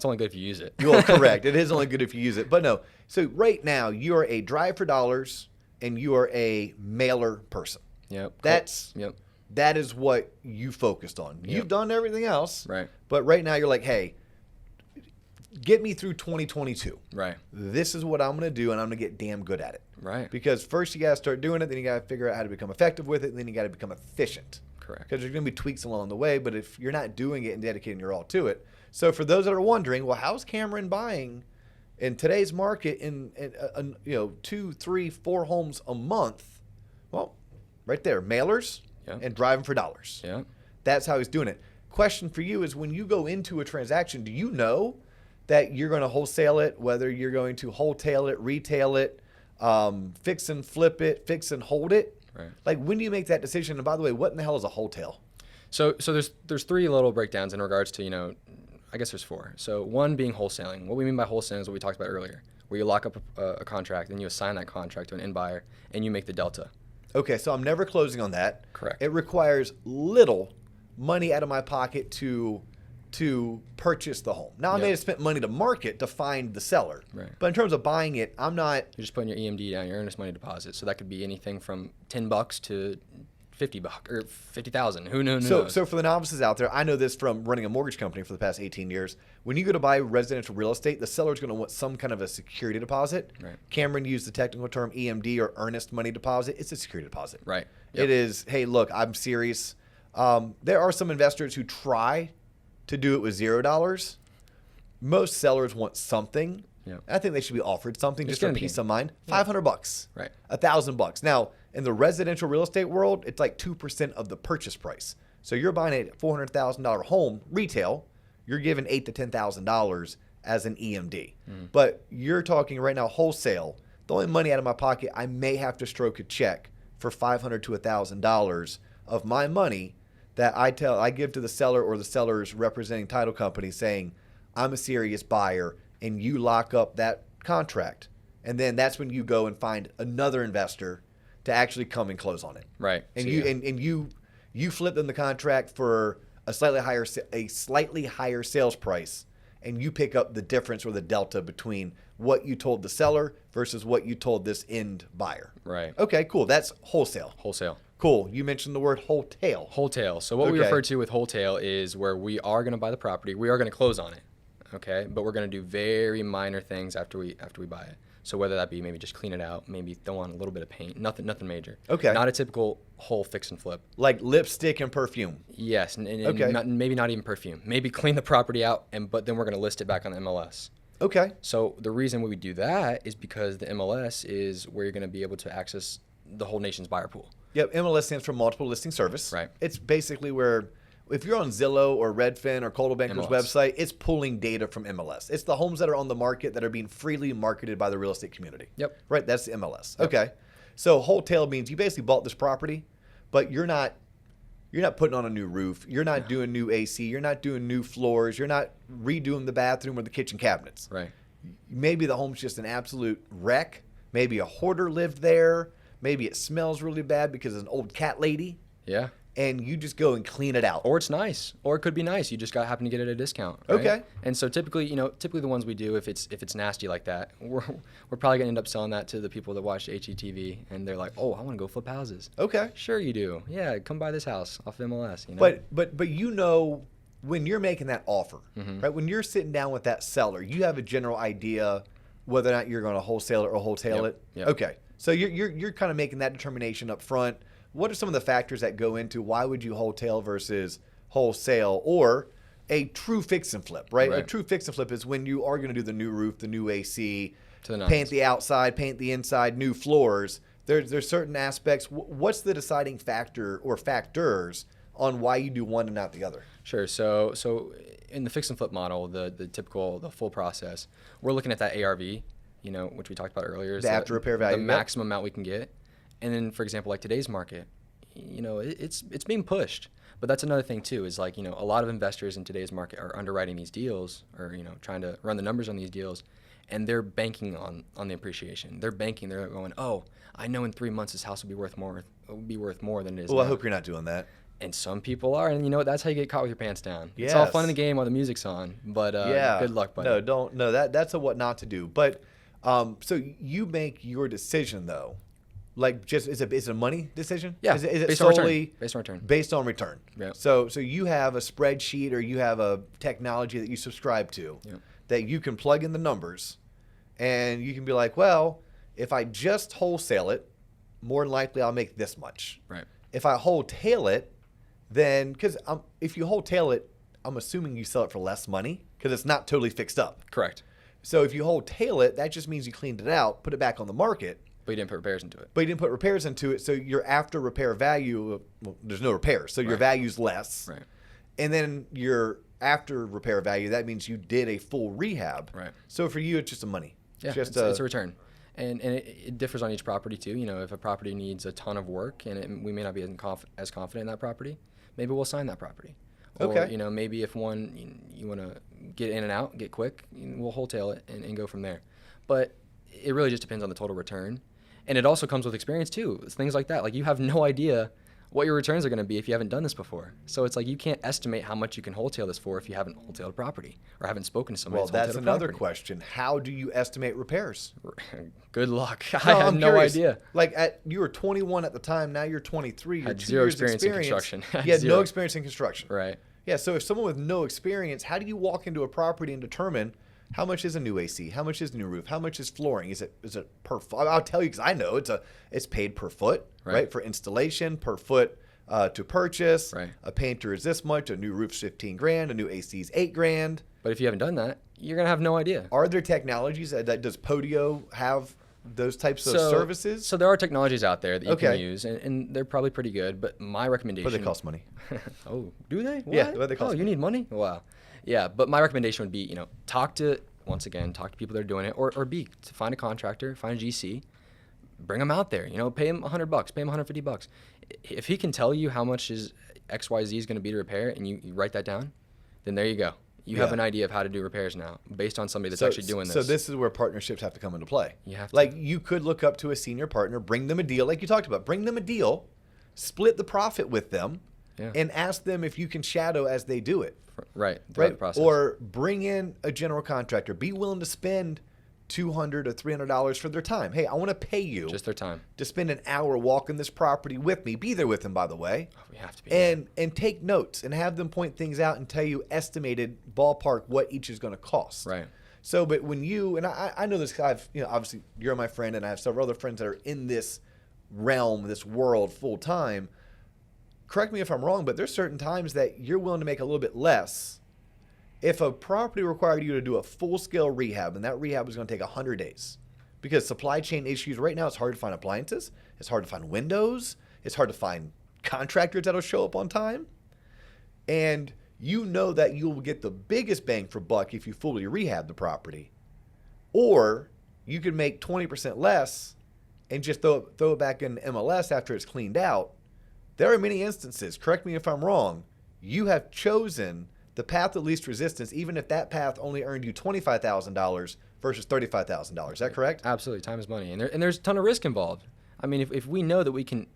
B: only good if you use it.
A: Well, correct. It is only good if you use it. But no. So right now, you are a drive for dollars and you are a mailer person.
B: Yep.
A: That is what you focused on. You've done everything else.
B: Right.
A: But right now, you're like, hey, get me through 2022.
B: Right.
A: This is what I'm going to do, and I'm going to get damn good at it.
B: Right.
A: Because first you got to start doing it, then you got to figure out how to become effective with it, and then you got to become efficient.
B: Correct.
A: Because there's going to be tweaks along the way, but if you're not doing it and dedicating your all to it. So for those that are wondering, well, how's Cameron buying in today's market in 2, 3, 4 homes a month? Well, right there, mailers and driving for dollars.
B: Yeah.
A: That's how he's doing it. Question for you is, when you go into a transaction, do you know that you're going to wholesale it, whether you're going to wholetail it, retail it, fix and flip it, fix and hold it?
B: Right.
A: Like, when do you make that decision? And by the way, what in the hell is a wholetail?
B: So there's 3 little breakdowns in regards to, you know, I guess there's 4. So one being wholesaling. What we mean by wholesaling is what we talked about earlier, where you lock up a contract and you assign that contract to an end buyer and you make the delta.
A: Okay, so I'm never closing on that.
B: Correct.
A: It requires little money out of my pocket to purchase the home. Now, I may have spent money to market to find the seller.
B: Right.
A: But in terms of buying it, I'm not...
B: You're just putting your EMD down, your earnest money deposit. So that could be anything from $10 to $50 or $50,000. Who knows?
A: So for the novices out there, I know this from running a mortgage company for the past 18 years. When you go to buy residential real estate, the seller's going to want some kind of a security deposit.
B: Right.
A: Cameron used the technical term EMD, or earnest money deposit. It's a security deposit.
B: Right. Yep.
A: It is, hey, look, I'm serious. There are some investors who try to do it with $0. Most sellers want something.
B: Yep.
A: I think they should be offered something just for peace of mind.
B: Yeah.
A: $500.
B: Right.
A: $1,000. Now, in the residential real estate world, it's like 2% of the purchase price. So you're buying a $400,000 home retail, you're giving $8,000 to $10,000 as an EMD. But you're talking right now wholesale. The only money out of my pocket, I may have to stroke a check for $500 to $1,000 of my money that I give to the seller, or the seller's representing title company, saying, I'm a serious buyer, and you lock up that contract. And then that's when you go and find another investor to actually come and close on it.
B: Right.
A: And
B: So
A: you flip them the contract for a slightly higher sales price, and you pick up the difference or the delta between what you told the seller versus what you told this end buyer.
B: Right.
A: Okay, cool. That's wholesale.
B: Wholesale.
A: Cool. You mentioned the word wholetail.
B: Wholetail. So what we refer to with wholetail is where we are going to buy the property, we are going to close on it, okay? But we're going to do very minor things after we buy it. So whether that be maybe just clean it out, maybe throw on a little bit of paint, nothing major.
A: Okay.
B: Not a typical whole fix and flip.
A: Like lipstick and perfume.
B: Yes, and
A: Okay.
B: maybe not even perfume. Maybe clean the property out, but then we're going to list it back on the MLS.
A: Okay.
B: So the reason we do that is because the MLS is where you're going to be able to access the whole nation's buyer pool.
A: Yep, MLS stands for Multiple Listing Service.
B: Right.
A: It's basically where, if you're on Zillow or Redfin or Coldwell Banker's
B: MLS.
A: website, it's pulling data from MLS. It's the homes that are on the market that are being freely marketed by the real estate community.
B: Yep.
A: Right, that's the MLS.
B: Yep.
A: Okay. So wholetail means you basically bought this property, but you're not putting on a new roof. You're not doing new AC. You're not doing new floors. You're not redoing the bathroom or the kitchen cabinets.
B: Right.
A: Maybe the home's just an absolute wreck. Maybe a hoarder lived there. Maybe it smells really bad because it's an old cat lady.
B: Yeah.
A: And you just go and clean it out.
B: Or it's nice, or it could be nice. You just happen to get it at a discount. Right?
A: Okay.
B: And so typically the ones we do, if it's nasty like that, we're probably gonna end up selling that to the people that watch HGTV, and they're like, oh, I want to go flip houses.
A: Okay.
B: Sure you do. Yeah, come buy this house off MLS.
A: But you know, when you're making that offer,
B: Mm-hmm.
A: right? When you're sitting down with that seller, you have a general idea whether or not you're going to wholesale it or wholetail it.
B: Yep.
A: Okay. So you're kind of making that determination up front. What are some of the factors that go into why would you wholetail versus wholesale, or a true fix and flip, right? A
B: Right.
A: true fix and flip is when you are going to do the new roof, the new AC,
B: To the nines.
A: paint the outside, paint the inside, new floors. There's certain aspects. What's the deciding factor or factors on why you do one and not the other?
B: Sure. So in the fix and flip model, the full process, we're looking at that ARV, which we talked about earlier. Is
A: The after repair value.
B: The maximum amount we can get. And then, for example, like today's market, it's being pushed. But that's another thing too, is like, a lot of investors in today's market are underwriting these deals or, trying to run the numbers on these deals, and they're banking on the appreciation. They're going, oh, I know in 3 months this house will be worth more than it is
A: Well,
B: now.
A: I hope you're not doing that.
B: And some people are, and that's how you get caught with your pants down.
A: Yes.
B: It's all fun in the game while the music's on, but good luck, buddy.
A: No, don't. No, that's a what not to do. But so you make your decision though, like just is it a money decision?
B: Yeah,
A: Is it
B: based on
A: solely
B: return.
A: Based on return.
B: Yeah.
A: So you have a spreadsheet or you have a technology that you subscribe to that you can plug in the numbers, and you can be like, well, if I just wholesale it, more than likely I'll make this much.
B: Right.
A: If I wholetail it, then because if you wholetail it, I'm assuming you sell it for less money because it's not totally fixed up.
B: Correct.
A: So if you wholetail it, that just means you cleaned it out, put it back on the market.
B: But you didn't put repairs into it.
A: But you didn't put repairs into it, so your after repair value, well, there's no repairs, so your value's less.
B: Right.
A: And then your after repair value, that means you did a full rehab.
B: Right.
A: So for you, it's just a money.
B: Yeah, it's a return. And it differs on each property too. If a property needs a ton of work and we may not be as confident in that property, maybe we'll sign that property.
A: Okay.
B: Or, maybe if one you want to get in and out, get quick, we'll wholetail it and go from there. But it really just depends on the total return. And it also comes with experience too. It's things like that. Like you have no idea what your returns are going to be if you haven't done this before. So it's like you can't estimate how much you can wholetail this for if you haven't wholetailed a property or haven't spoken to somebody.
A: Well, that's another question. How do you estimate repairs?
B: Good luck. I have no idea.
A: Like you were 21 at the time. Now you're 23. You're
B: Had
A: 2
B: zero
A: years
B: experience in construction.
A: You had no experience in construction.
B: Right.
A: Yeah. So if someone with no experience, how do you walk into a property and determine how much is a new AC? How much is a new roof? How much is flooring? Is it per foot? I'll tell you because I know it's paid per foot, right? For installation, per foot to purchase.
B: Right.
A: A painter is this much. A new roof's $15,000. A new AC is $8,000.
B: But if you haven't done that, you're gonna have no idea.
A: Are there technologies does Podio have those types of services?
B: So there are technologies out there that you can use, and they're probably pretty good. But my recommendation.
A: But they cost money.
B: Oh, do they? What?
A: Yeah, they cost
B: you
A: money.
B: need money? Wow. Yeah, but my recommendation would be, talk to people that are doing it, or to find a contractor, find a GC, bring them out there. Pay him $100, pay him $150. If he can tell you how much is XYZ is going to be to repair, and you write that down, then there you go. You have an idea of how to do repairs now, based on somebody that's actually doing this.
A: So this is where partnerships have to come into play.
B: You have to.
A: Like you could look up to a senior partner, bring them a deal, like you talked about, bring them a deal, split the profit with them, and ask them if you can shadow as they do it.
B: Right. Throughout the process.
A: Or bring in a general contractor. Be willing to spend $200 or $300 for their time. Hey, I want to pay you
B: just their time
A: to spend an hour walking this property with me. Be there with them, by the way.
B: We have to be.
A: And take notes and have them point things out and tell you estimated ballpark what each is going to cost.
B: Right.
A: So, but when you and I know this, obviously you're my friend, and I have several other friends that are in this realm, this world full time. Correct me if I'm wrong, but there's certain times that you're willing to make a little bit less. If a property required you to do a full-scale rehab, and that rehab is going to take 100 days, because supply chain issues right now, it's hard to find appliances, it's hard to find windows, it's hard to find contractors that'll show up on time, and you know that you'll get the biggest bang for buck if you fully rehab the property, or you could make 20% less and just throw it back in MLS after it's cleaned out. There are many instances, correct me if I'm wrong, you have chosen the path of least resistance, even if that path only earned you $25,000 versus $35,000. Is that correct?
B: Absolutely. Time is money. And there's a ton of risk involved. I mean, if we know that we can,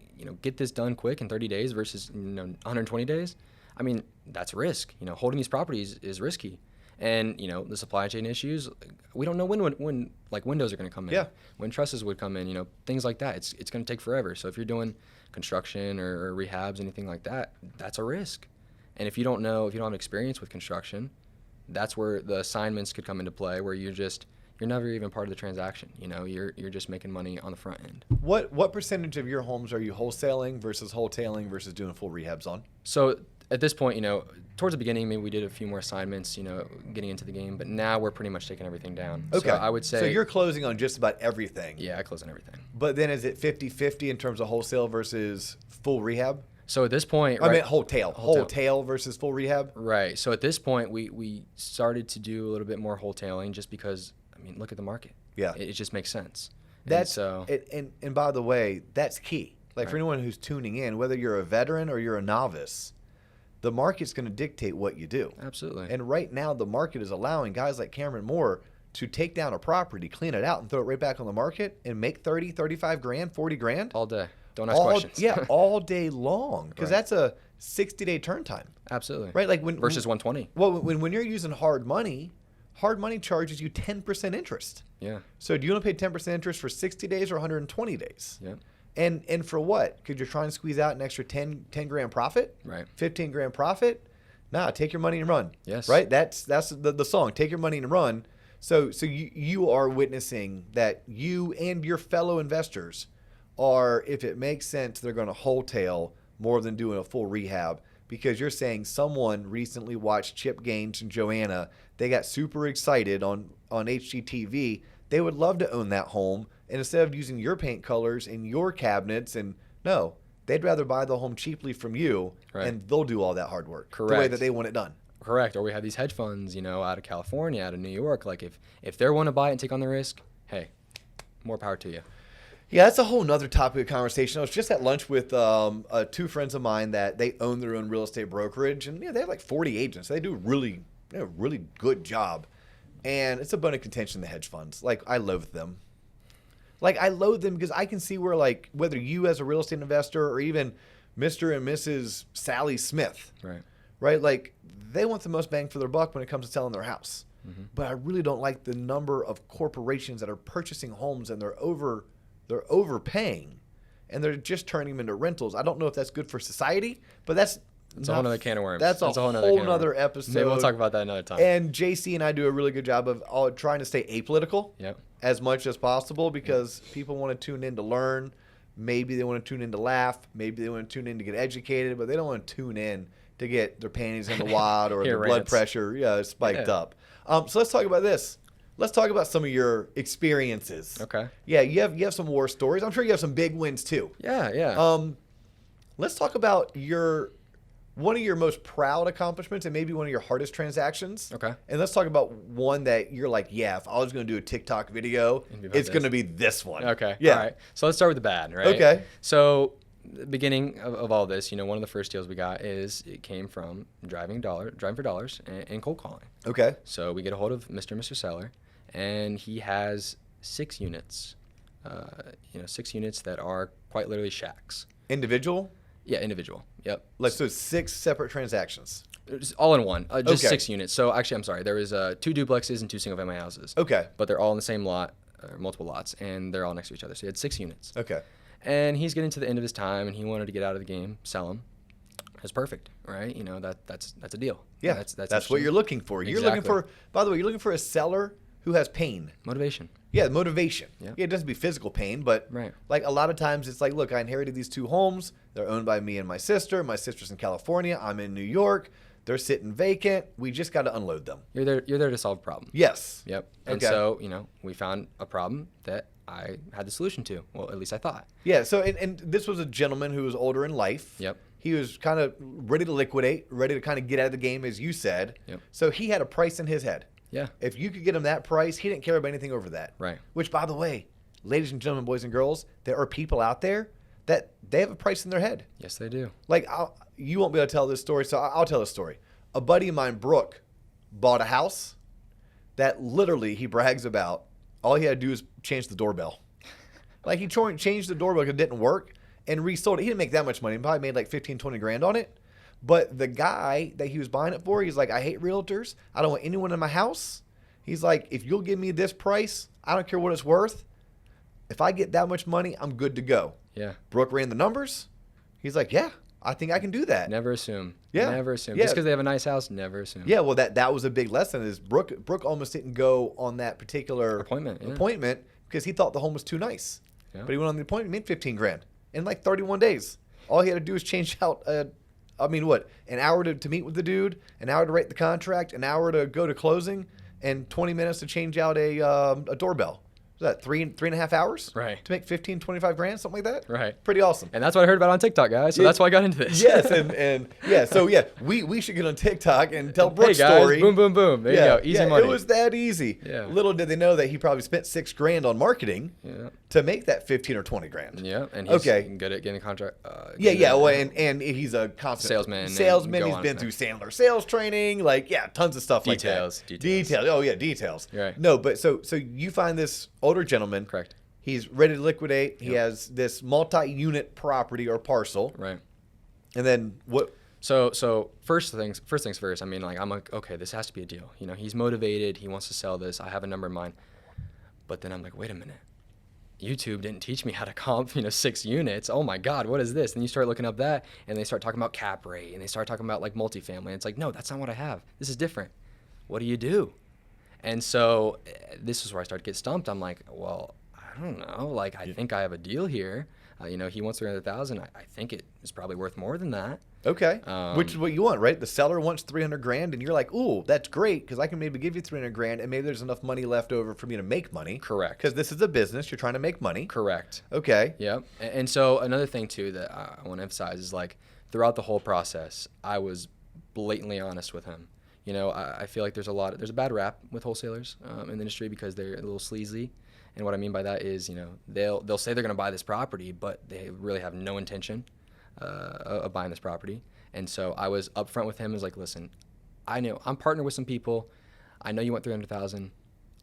B: get this done quick in 30 days versus, 120 days, I mean, that's risk. Holding these properties is risky. And, the supply chain issues, we don't know when like windows are going to come in.
A: Yeah. When
B: trusses would come in, things like that. It's going to take forever. So if you're doing construction or rehabs, anything like that, that's a risk. And if you don't have experience with construction, that's where the assignments could come into play, where you're never even part of the transaction. You're just making money on the front end.
A: What percentage of your homes are you wholesaling versus wholetailing versus doing full rehabs on?
B: So at this point, towards the beginning, maybe we did a few more assignments, getting into the game, but now we're pretty much taking everything down.
A: Okay.
B: So I would say.
A: So you're closing on just about everything.
B: Yeah, I close on everything.
A: But then is it 50-50 in terms of wholesale versus full rehab?
B: So at this point,
A: I mean, wholetail versus full rehab.
B: Right. So at this point, we started to do a little bit more wholetailing just because, look at the market.
A: Yeah.
B: It just makes sense.
A: And by the way, that's key. Like for anyone who's tuning in, whether you're a veteran or you're a novice, the market's going to dictate what you do.
B: Absolutely.
A: And right now, the market is allowing guys like Cameron Moore to take down a property, clean it out, and throw it right back on the market and make 30, 35 grand, 40 grand.
B: All day. Don't ask questions.
A: Yeah, all day long, because that's a 60-day turn time.
B: Absolutely.
A: Right, like
B: versus 120.
A: Well, when you're using hard money charges you 10% interest.
B: Yeah.
A: So do you want to pay 10% interest for 60 days or 120 days?
B: Yeah.
A: And for what? Because you're trying to squeeze out an extra 10 grand profit?
B: Right.
A: 15 grand profit? Nah, take your money and run.
B: Yes.
A: Right? That's the song. Take your money and run. So you are witnessing that you and your fellow investors are, if it makes sense, they're going to wholetail more than doing a full rehab, because you're saying someone recently watched Chip Gaines and Joanna. They got super excited on HGTV. They would love to own that home. And instead of using your paint colors and your cabinets, no, they'd rather buy the home cheaply from you, and they'll do all that hard work.
B: Correct.
A: The way that they want it done.
B: Correct. Or we have these hedge funds, out of California, out of New York. Like if they want to buy it and take on the risk, hey, more power to you.
A: Yeah, that's a whole nother topic of conversation. I was just at lunch with two friends of mine that they own their own real estate brokerage, and they have like 40 agents. They do a really good job, and it's a bone of contention, the hedge funds. Like, I loathe them. Like, I loathe them because I can see where, like, whether you as a real estate investor or even Mr. and Mrs. Sally Smith, right? Like, they want the most bang for their buck when it comes to selling their house. Mm-hmm. But I really don't like the number of corporations that are purchasing homes and they're overpaying, and they're just turning them into rentals. I don't know if that's good for society, but that's
B: a whole other can of worms.
A: That's a whole nother episode.
B: Maybe we'll talk about that another time.
A: And JC and I do a really good job of trying to stay apolitical as much as possible, because people want to tune in to learn. Maybe they want to tune in to laugh. Maybe they want to tune in to get educated, but they don't want to tune in to get their panties in the wad or their blood pressure spiked up. So let's talk about this. Let's talk about some of your experiences. Okay. Yeah, you have some war stories. I'm sure you have some big wins too.
B: Yeah.
A: Let's talk about one of your most proud accomplishments and maybe one of your hardest transactions. Okay. And let's talk about one that you're like, yeah, if I was going to do a TikTok video, it's going to be this one.
B: Okay. Yeah. All right. So let's start with the bad, right?
A: Okay.
B: So the beginning of all this, one of the first deals we got it came from driving for dollars and cold calling.
A: Okay.
B: So we get a hold of Mr. and Mr. Seller, and he has 6 units, 6 units that are quite literally shacks.
A: Individual?
B: Yeah, individual. Yep.
A: Like, so 6 separate transactions.
B: Just all in one. Just 6 units. So actually, I'm sorry. There was 2 duplexes and 2 single-family houses. Okay. But they're all in the same lot, or multiple lots, and they're all next to each other. So he had 6 units.
A: Okay.
B: And he's getting to the end of his time, and he wanted to get out of the game, sell them. That's perfect, right? That's a deal.
A: Yeah, that's what you're looking for. You're looking for. By the way, you're looking for a seller who has pain.
B: Motivation.
A: Yeah, motivation. Yeah, it doesn't be physical pain, but like a lot of times it's like, look, I inherited these 2 homes. They're owned by me and my sister. My sister's in California. I'm in New York. They're sitting vacant. We just got to unload them.
B: You're there to solve a problem.
A: Yes.
B: Yep. And so, we found a problem that I had the solution to. Well, at least I thought.
A: Yeah. So, and this was a gentleman who was older in life.
B: Yep.
A: He was kind of ready to liquidate, ready to kind of get out of the game, as you said.
B: Yep.
A: So he had a price in his head.
B: Yeah.
A: If you could get him that price, he didn't care about anything over that.
B: Right.
A: Which, by the way, ladies and gentlemen, boys and girls, there are people out there that they have a price in their head.
B: Yes, they do.
A: Like, you won't be able to tell this story, so I'll tell this story. A buddy of mine, Brooke, bought a house that literally he brags about. All he had to do is change the doorbell. Like, he changed the doorbell because it didn't work and resold it. He didn't make that much money. He probably made like 15, 20 grand on it. But the guy that he was buying it for, he's like, I hate realtors. I don't want anyone in my house. He's like, if you'll give me this price, I don't care what it's worth. If I get that much money, I'm good to go.
B: Yeah.
A: Brooke ran the numbers. He's like, yeah, I think I can do that.
B: Never assume.
A: Yeah.
B: Never assume.
A: Yeah.
B: Just because they have a nice house, never assume.
A: Yeah, well, that was a big lesson. Is Brooke almost didn't go on that particular appointment because he thought the home was too nice. Yeah. But he went on the appointment, made 15 grand in like 31 days. All he had to do was change out a I mean, what, an hour to meet with the dude, an hour to write the contract, an hour to go to closing, and 20 minutes to change out a doorbell. Is that 3.5 hours?
B: Right.
A: To make 15, 25 grand, something like that?
B: Right.
A: Pretty awesome.
B: And that's what I heard about on TikTok, guys. So that's why I got into this.
A: Yes, and yeah, so yeah, we should get on TikTok and tell Brooke's
B: hey guys,
A: story.
B: boom, boom, boom. There you go. Easy money.
A: It was that easy.
B: Yeah.
A: Little did they know that he probably spent $6,000 on marketing to make that 15 or 20 grand.
B: Yeah, and he's good at getting a contract.
A: Well, and he's a constant
B: salesman.
A: He's been through Sandler sales training, tons of stuff
B: details,
A: like that. Details. Oh yeah, details.
B: Right.
A: No, but so you find this older gentleman.
B: Correct.
A: He's ready to liquidate. He has this multi-unit property or parcel.
B: Right.
A: And then what?
B: So first things first. I mean, I'm like, okay, this has to be a deal. He's motivated. He wants to sell this. I have a number in mind. But then I'm like, wait a minute. YouTube didn't teach me how to comp, 6 units. Oh my God, what is this? And you start looking up that, and they start talking about cap rate, and they start talking about multifamily. And it's like, no, that's not what I have. This is different. What do you do? And so this is where I started to get stumped. I'm like, well, I don't know. I think I have a deal here. He wants 300,000. I think it is probably worth more than that.
A: Okay. Which is what you want, right? The seller wants 300 grand, and you're like, ooh, that's great because I can maybe give you 300 grand, and maybe there's enough money left over for me to make money.
B: Correct.
A: Because this is a business. You're trying to make money.
B: Correct.
A: Okay.
B: Yep. And so another thing too that I want to emphasize is throughout the whole process, I was blatantly honest with him. I feel like there's a bad rap with wholesalers in the industry because they're a little sleazy. And what I mean by that is, they'll say they're going to buy this property, but they really have no intention of buying this property. And so I was upfront with him. I was like, listen, I know I'm partnered with some people. I know you want 300,000.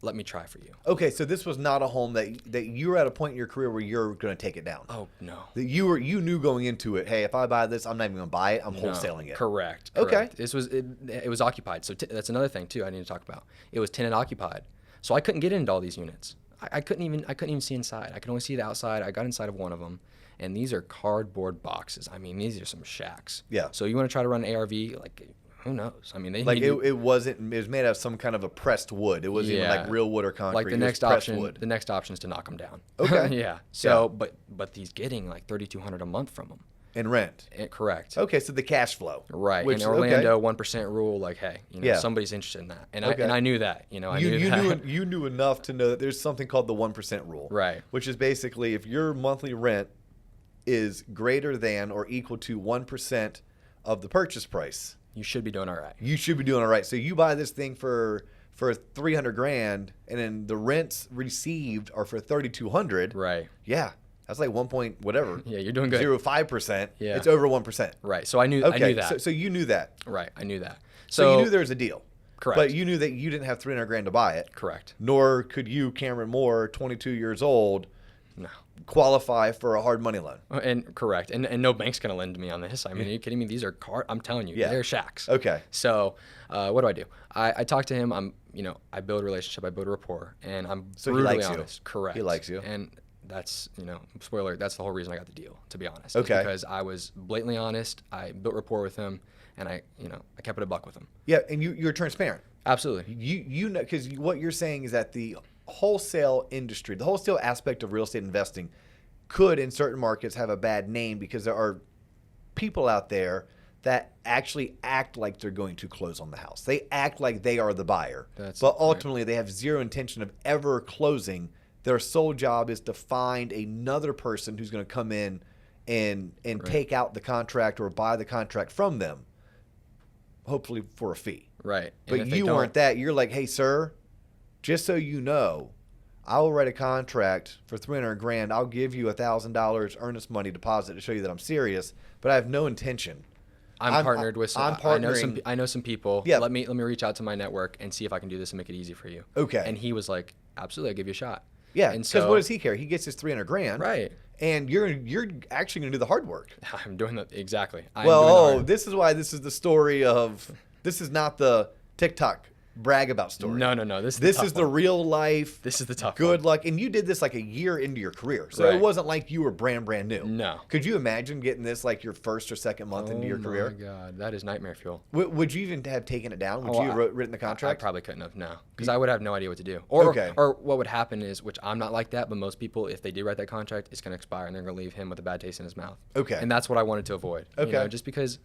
B: Let me try for you.
A: Okay, so this was not a home that you were at a point in your career where you're going to take it down.
B: Oh no.
A: That you knew going into it. Hey, if I buy this, I'm not even going to buy it. I'm wholesaling it.
B: Correct.
A: Okay.
B: This was it was occupied. So that's another thing too I need to talk about. It was tenant occupied. So I couldn't get into all these units. I couldn't even see inside. I could only see the outside. I got inside of one of them, and these are cardboard boxes. I mean, these are some shacks.
A: Yeah.
B: So you want to try to run an ARV, who knows? I mean, it
A: was made out of some kind of a pressed wood. It wasn't even real wood or concrete.
B: The next option is to knock them down.
A: Okay.
B: Yeah. So, but he's getting $3,200 a month from them.
A: In rent.
B: Correct.
A: Okay, so the cash flow.
B: Right. In Orlando, 1% rule, hey, somebody's interested in that. And I knew that.
A: You knew enough to know that there's something called the 1% rule.
B: Right.
A: Which is basically if your monthly rent is greater than or equal to 1% of the purchase price,
B: you should be doing all right.
A: You should be doing all right. So you buy this thing for 300 grand, and then the rents received are for 3,200.
B: Right.
A: Yeah. That's 1 point whatever.
B: Yeah, you're doing good.
A: 0.05%.
B: Yeah.
A: It's over 1%.
B: Right. So I knew that.
A: So you knew that.
B: Right. I knew that.
A: So you knew there was a deal.
B: Correct.
A: But you knew that you didn't have 300 grand to buy it.
B: Correct.
A: Nor could you, Cameron Moore, 22 years old, qualify for a hard money loan.
B: And correct. And no bank's going to lend to me on this. I mean, are you kidding me? These are I'm telling you, they're shacks.
A: Okay.
B: So what do? I talk to him. I build a relationship. I build a rapport. And I'm brutally honest.
A: You.
B: Correct.
A: He likes you.
B: And that's, spoiler alert, that's the whole reason I got the deal, to be honest.
A: Okay.
B: Because I was blatantly honest. I built rapport with him, and I kept it a buck with him.
A: Yeah, and you're transparent.
B: Absolutely.
A: You know, because what you're saying is that the wholesale industry, the wholesale aspect of real estate investing could, in certain markets, have a bad name because there are people out there that actually act like they're going to close on the house. They act like they are the buyer. But ultimately, they have zero intention of ever closing. Their sole job is to find another person who's going to come in and take out the contract or buy the contract from them, hopefully for a fee.
B: Right.
A: But you weren't that. You're like, hey, sir, just so you know, I will write a contract for 300 grand. I'll give you $1,000 earnest money deposit to show you that I'm serious, but I have no intention.
B: I'm partnered with some. I know some people.
A: Yeah.
B: Let me reach out to my network and see if I can do this and make it easy for you.
A: Okay.
B: And he was like, absolutely, I'll give you a shot.
A: Yeah, because what does he care? He gets his 300 grand.
B: Right.
A: And you're actually going to do the hard work.
B: I'm doing that. Exactly.
A: This is why this is the story of, this is not the TikTok brag about story.
B: No. This is
A: the real life.
B: This is the tough
A: good
B: one.
A: luck. And you did this a year into your career. So
B: Right.
A: It wasn't like you were brand new.
B: No.
A: Could you imagine getting this your first or second month into your career?
B: Oh my God, that is nightmare fuel.
A: Would you even have taken it down? Would you have written the contract?
B: I probably couldn't have, no. Because I would have no idea what to do. Or what would happen is, which I'm not like that, but most people, if they do write that contract, it's going to expire and they're going to leave him with a bad taste in his mouth.
A: Okay.
B: And that's what I wanted to avoid.
A: Okay.
B: Just because,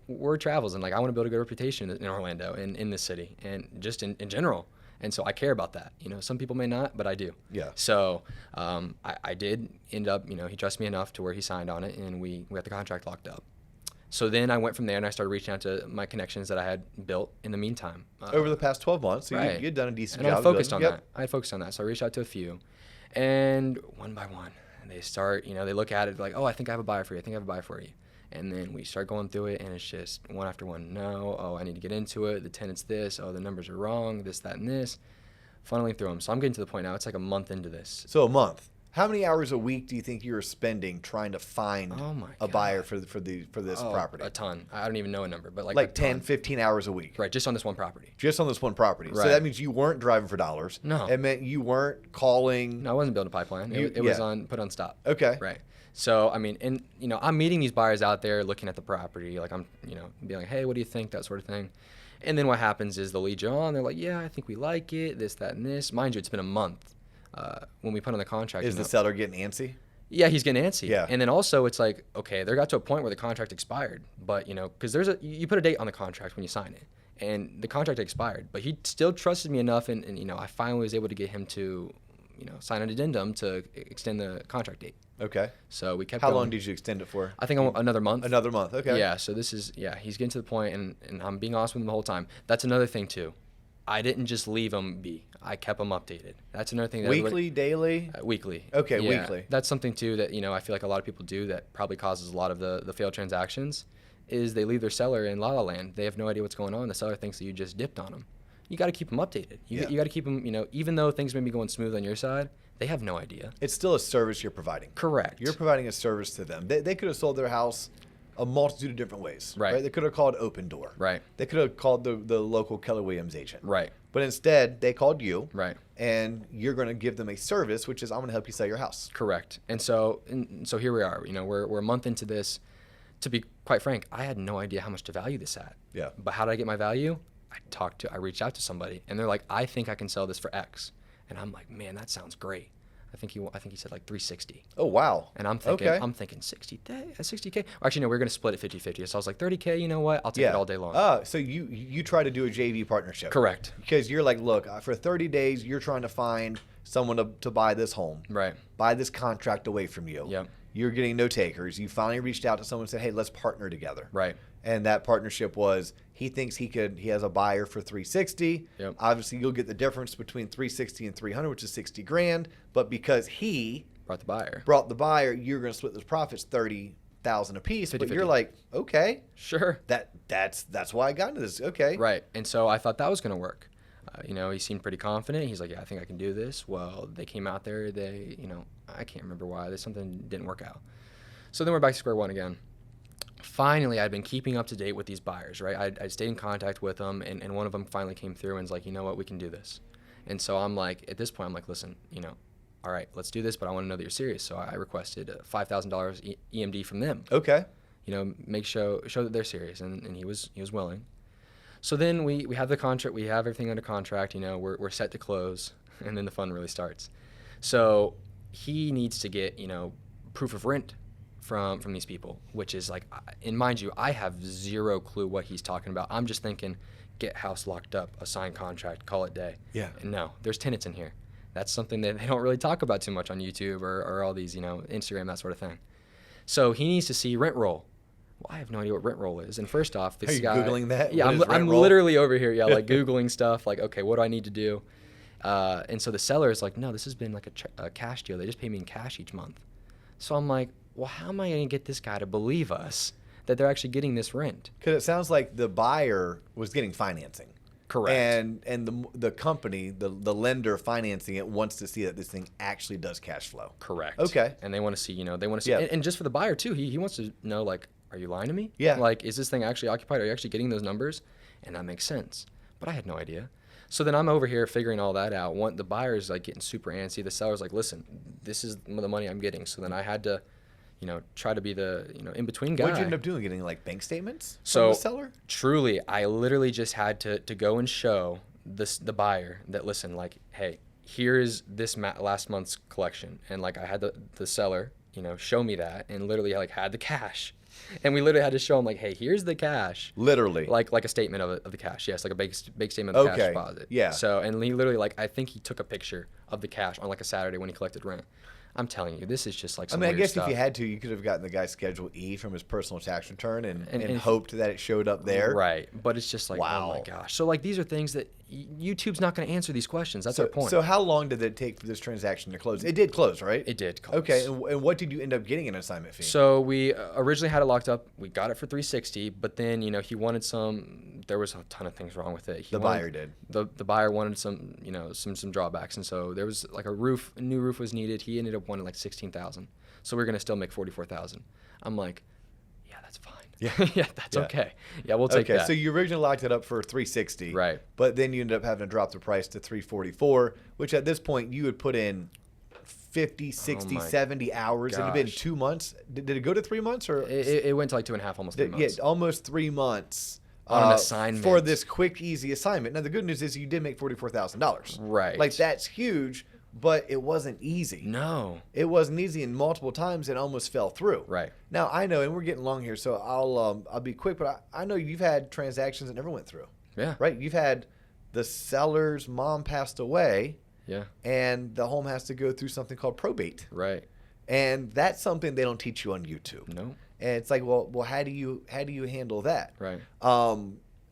B: word travels, and like I want to build a good reputation in Orlando and in this city and just in general. And so I care about that. Some people may not, but I do.
A: Yeah.
B: So I did end up, he trusted me enough to where he signed on it, and we got the contract locked up. So then I went from there, and I started reaching out to my connections that I had built in the meantime.
A: Over the past 12 months, so
B: right.
A: you'd done a decent
B: and
A: job.
B: I focused on
A: yep.
B: that. I focused on that. So I reached out to a few. And one by one, they start, they look at it like, oh, I think I have a buyer for you. I think I have a buyer for you. And then we start going through it, and it's just one after one. No, oh, I need to get into it. The tenant's this. Oh, the numbers are wrong. This, that, and this. Funneling through them. So I'm getting to the point now. It's like a month into this.
A: So a month. How many hours a week do you think you were spending trying to find a buyer for this property?
B: A ton. I don't even know a number, but
A: like 10, 15 hours a week.
B: Right, just on this one property.
A: Just on this one property.
B: Right.
A: So that means you weren't driving for dollars.
B: No.
A: It meant you weren't calling.
B: No, I wasn't building a pipeline. It was put on stop.
A: Okay.
B: Right. So, I mean, and, I'm meeting these buyers out there looking at the property. Like, I'm, being like, hey, what do you think? That sort of thing. And then what happens is they'll lead you on. They're like, yeah, I think we like it, this, that, and this. Mind you, it's been a month when we put on the contract.
A: Is the seller getting antsy?
B: Yeah, he's getting antsy.
A: Yeah.
B: And then also it's like, okay, they got to a point where the contract expired. But, because you put a date on the contract when you sign it. And the contract expired. But he still trusted me enough. And I finally was able to get him to, sign an addendum to extend the contract date.
A: Okay.
B: So we kept
A: How
B: going.
A: long did you extend it for?
B: I think another month.
A: Another month, okay.
B: Yeah, so this is, he's getting to the point, and I'm being honest with him the whole time. That's another thing, too. I didn't just leave him be. I kept him updated. That's another thing.
A: Weekly, daily?
B: Weekly.
A: Okay,
B: yeah,
A: weekly.
B: That's something, too, that, I feel like a lot of people do that probably causes a lot of the failed transactions, is they leave their seller in la-la land. They have no idea what's going on. The seller thinks that you just dipped on them. You got to keep them updated. You got to keep them, even though things may be going smooth on your side, they have no idea.
A: It's still a service you're providing.
B: Correct.
A: You're providing a service to them. They could have sold their house a multitude of different ways.
B: Right.
A: They could have called Open Door.
B: Right.
A: They could have called the local Keller Williams agent.
B: Right.
A: But instead, they called you.
B: Right.
A: And you're going to give them a service, which is I'm going to help you sell your house.
B: Correct. And so here we are. We're a month into this. To be quite frank, I had no idea how much to value this at.
A: Yeah.
B: But how did I get my value? I reached out to somebody, and they're like, I think I can sell this for X. And I'm like, man, that sounds great. I think he said like 360.
A: Oh, wow.
B: And I'm thinking 60K. Well, actually, no, we're going to split it 50-50. So I was like, 30K, you know what? I'll take it all day long.
A: So you try to do a JV partnership.
B: Correct.
A: Because you're like, look, for 30 days, you're trying to find someone to buy this home.
B: Right.
A: Buy this contract away from you.
B: Yep.
A: You're getting no takers. You finally reached out to someone and said, hey, let's partner together.
B: Right.
A: And that partnership was he thinks he has a buyer for 360.
B: Yep.
A: Obviously, you'll get the difference between 360 and 300, which is 60 grand. But because he
B: brought the buyer,
A: you're going to split those profits 30,000 a piece.
B: 50,
A: but you're like, okay,
B: sure.
A: That's why I got into this. Okay.
B: Right. And so I thought that was going to work. He seemed pretty confident. He's like, yeah, I think I can do this. Well, they came out there. I can't remember why. Something didn't work out. So then we're back to square one again. Finally, I'd been keeping up to date with these buyers, right? I stayed in contact with them, and one of them finally came through and was like, you know what, we can do this. And so I'm like, at this point, I'm like, listen, all right, let's do this, but I want to know that you're serious. So I requested $5,000 EMD from them.
A: Okay.
B: Show that they're serious, and he was willing. So then we have the contract, we have everything under contract, we're set to close, and then the fun really starts. So he needs to get, proof of rent from these people, which is like, and mind you, I have zero clue what he's talking about. I'm just thinking, get house locked up, a signed contract, call it day.
A: Yeah.
B: And no, there's tenants in here. That's something that they don't really talk about too much on YouTube or all these, Instagram, that sort of thing. So he needs to see rent roll. Well, I have no idea what rent roll is. And first off, this guy.
A: Are you Googling that?
B: Yeah, I'm literally over here, like Googling stuff, like, okay, what do I need to do? And so the seller is like, no, this has been like a cash deal. They just pay me in cash each month. So I'm like, well, how am I going to get this guy to believe us that they're actually getting this rent?
A: Because it sounds like the buyer was getting financing.
B: Correct.
A: And the company, the lender financing it wants to see that this thing actually does cash flow.
B: Correct.
A: Okay.
B: And they want to see,
A: Yeah.
B: and just for the buyer too, he wants to know, like, are you lying to me?
A: Yeah.
B: Like, is this thing actually occupied? Are you actually getting those numbers? And that makes sense. But I had no idea. So then I'm over here figuring all that out. The buyer's like getting super antsy. The seller's like, listen, this is the money I'm getting. So then I had to, try to be the, in-between guy.
A: What did you end up doing? Getting like bank statements
B: so
A: from the seller?
B: Truly, I literally just had to go and show the buyer that, listen, like, hey, here's this last month's collection. And like I had the seller show me that, and literally like had the cash. And we literally had to show him like, hey, here's the cash.
A: Literally.
B: Like a statement of the cash. Yes, like a big statement of the cash deposit.
A: Yeah.
B: So, and he literally I think he took a picture of the cash on like a Saturday when he collected rent. I'm telling you, this is just like some weird
A: I guess
B: stuff.
A: if you had to, you could have gotten the guy's Schedule E from his personal tax return and hoped that it showed up there.
B: Right. But it's just like,
A: wow.
B: Oh my gosh. So like these are things that YouTube's not going to answer these questions. That's our point.
A: So how long did it take for this transaction to close? It did close, right?
B: It did close.
A: Okay. And what did you end up getting an assignment fee?
B: So we originally had it locked up. We got it for $360, but then, he wanted there was a ton of things wrong with it.
A: Buyer did.
B: The buyer wanted some, some drawbacks. And so there was like a new roof was needed. He ended up wanting like $16,000. So we're going to still make $44,000. I'm like, yeah, that's fine. Yeah, that's okay. Yeah, we'll take that.
A: Okay, so you originally locked it up for $360.
B: Right.
A: But then you ended up having to drop the price to $344, which at this point you had put in 50, 60, 70 hours. It had been 2 months. Did it go to 3 months? Or
B: it went to like 2.5, almost 3 months.
A: Yeah, almost 3 months.
B: On an assignment.
A: For this quick, easy assignment. Now, the good news is you did make $44,000.
B: Right.
A: Like, that's huge, but it wasn't easy.
B: No.
A: It wasn't easy, and multiple times it almost fell through.
B: Right.
A: Now, I know, and we're getting long here, so I'll be quick, but I know you've had transactions that never went through.
B: Yeah.
A: Right? You've had the seller's mom passed away.
B: Yeah.
A: And the home has to go through something called probate.
B: Right.
A: And that's something they don't teach you on YouTube.
B: No.
A: And it's like, well, how do you handle that?
B: Right.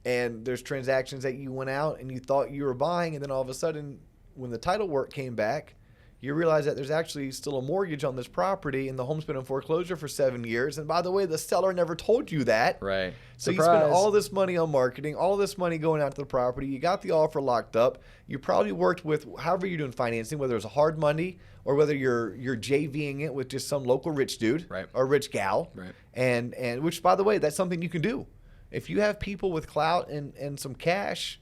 A: And there's transactions that you went out and you thought you were buying, and then all of a sudden, when the title work came back, you realize that there's actually still a mortgage on this property, and the home's been in foreclosure for 7 years. And by the way, the seller never told you that.
B: Right.
A: So
B: Surprise.
A: you spent all this money on marketing, all this money going out to the property. You got the offer locked up. You probably worked with however you're doing financing, whether it's hard money or whether you're JVing it with just some local rich dude or rich gal.
B: Right.
A: And which, by the way, that's something you can do. If you have people with clout and some cash,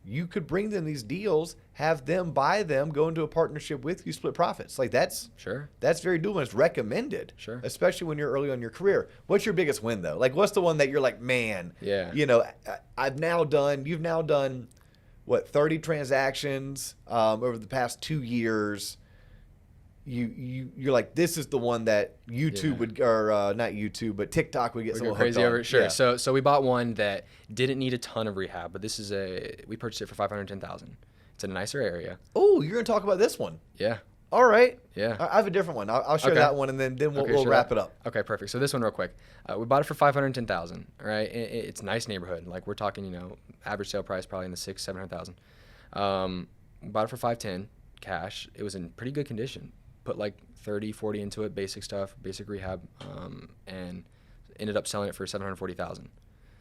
A: you could bring them these deals, have them buy them, go into a partnership with you, split profits. Like that's very doable. It's recommended.
B: Sure.
A: Especially when you're early on in your career. What's your biggest win though? Like what's the one that you're like, man, you've now done what, 30 transactions over the past 2 years. You're like, this is the one that YouTube would, or not YouTube, but TikTok would get someone
B: crazy
A: hooked on.
B: over. Sure.
A: Yeah.
B: So we bought one that didn't need a ton of rehab, but this is we purchased it for $510,000. It's in a nicer area.
A: Oh, you're gonna talk about this one?
B: Yeah.
A: All right.
B: Yeah.
A: I have a different one. I'll share that one, and then we'll wrap it up.
B: Okay, perfect. So this one real quick. We bought it for $510,000. Right. It's a nice neighborhood. Like we're talking, average sale price probably in the $600,000-$700,000. We bought it for $510,000 cash. It was in pretty good condition. Put like 30-40 into it, basic stuff, basic rehab, and ended up selling it for $740,000.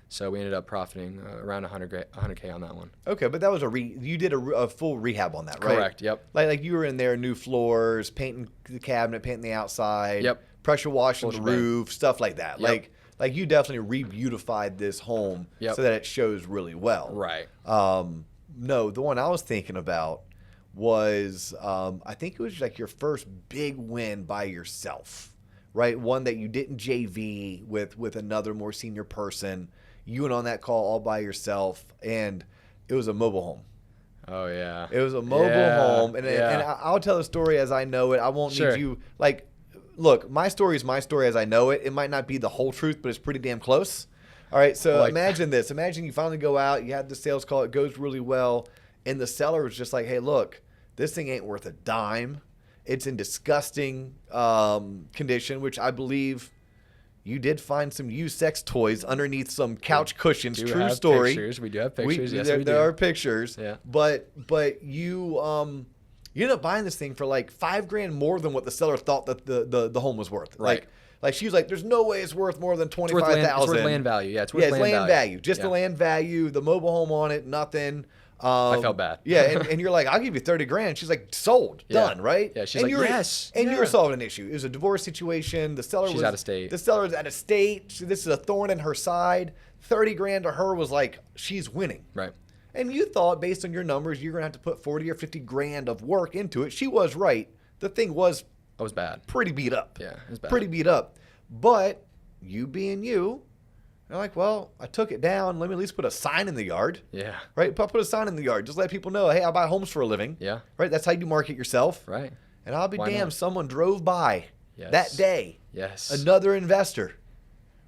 B: So we ended up profiting around $100K on that one.
A: Okay, but that was you did a full rehab on that, right?
B: Correct. Yep.
A: Like you were in there, new floors, painting the cabinet, painting the outside.
B: Yep.
A: Pressure washing the roof, stuff like that.
B: Yep.
A: Like you definitely re-beautified this home so that it shows really well.
B: Right.
A: No, the one I was thinking about was I think it was like your first big win by yourself, right? One that you didn't JV with another more senior person. You went on that call all by yourself, and it was a mobile home.
B: Oh yeah,
A: it was a mobile home, and I'll tell the story as I know it. I won't need you like. Look, my story is my story as I know it. It might not be the whole truth, but it's pretty damn close. All right, so imagine this. Imagine you finally go out, you have the sales call, it goes really well, and the seller was just like, hey, look, this thing ain't worth a dime. It's in disgusting condition, which I believe you did find some used sex toys underneath some couch cushions. True story.
B: Pictures. We do have pictures. Yes, we do.
A: There are pictures.
B: Yeah.
A: But you ended up buying this thing for like $5,000 more than what the seller thought that the home was worth.
B: Right.
A: Like she was like, there's no way it's worth more than $25,000.
B: It's worth land value. Yeah, it's worth
A: land value. Just the land value, the mobile home on it, nothing.
B: I felt bad.
A: Yeah, and you're like, I'll give you $30,000. She's like, sold, done, right?
B: Yeah, she's like, yes.
A: And you were solving an issue. It was a divorce situation. The seller was
B: out of state.
A: The seller was out of state. This is a thorn in her side. $30,000 to her was like, she's winning.
B: Right.
A: And you thought, based on your numbers, you're gonna have to put $40,000 or $50,000 of work into it. She was right. The thing was,
B: I was bad.
A: Pretty beat up.
B: Yeah, it was bad.
A: Pretty beat up. But you being you. They're like, well, I took it down. Let me at least put a sign in the yard.
B: Yeah.
A: Right? Put a sign in the yard. Just let people know, hey, I buy homes for a living.
B: Yeah.
A: Right? That's how you market yourself.
B: Right.
A: And I'll be damned, someone drove by
B: Yes.
A: That day.
B: Yes.
A: Another investor,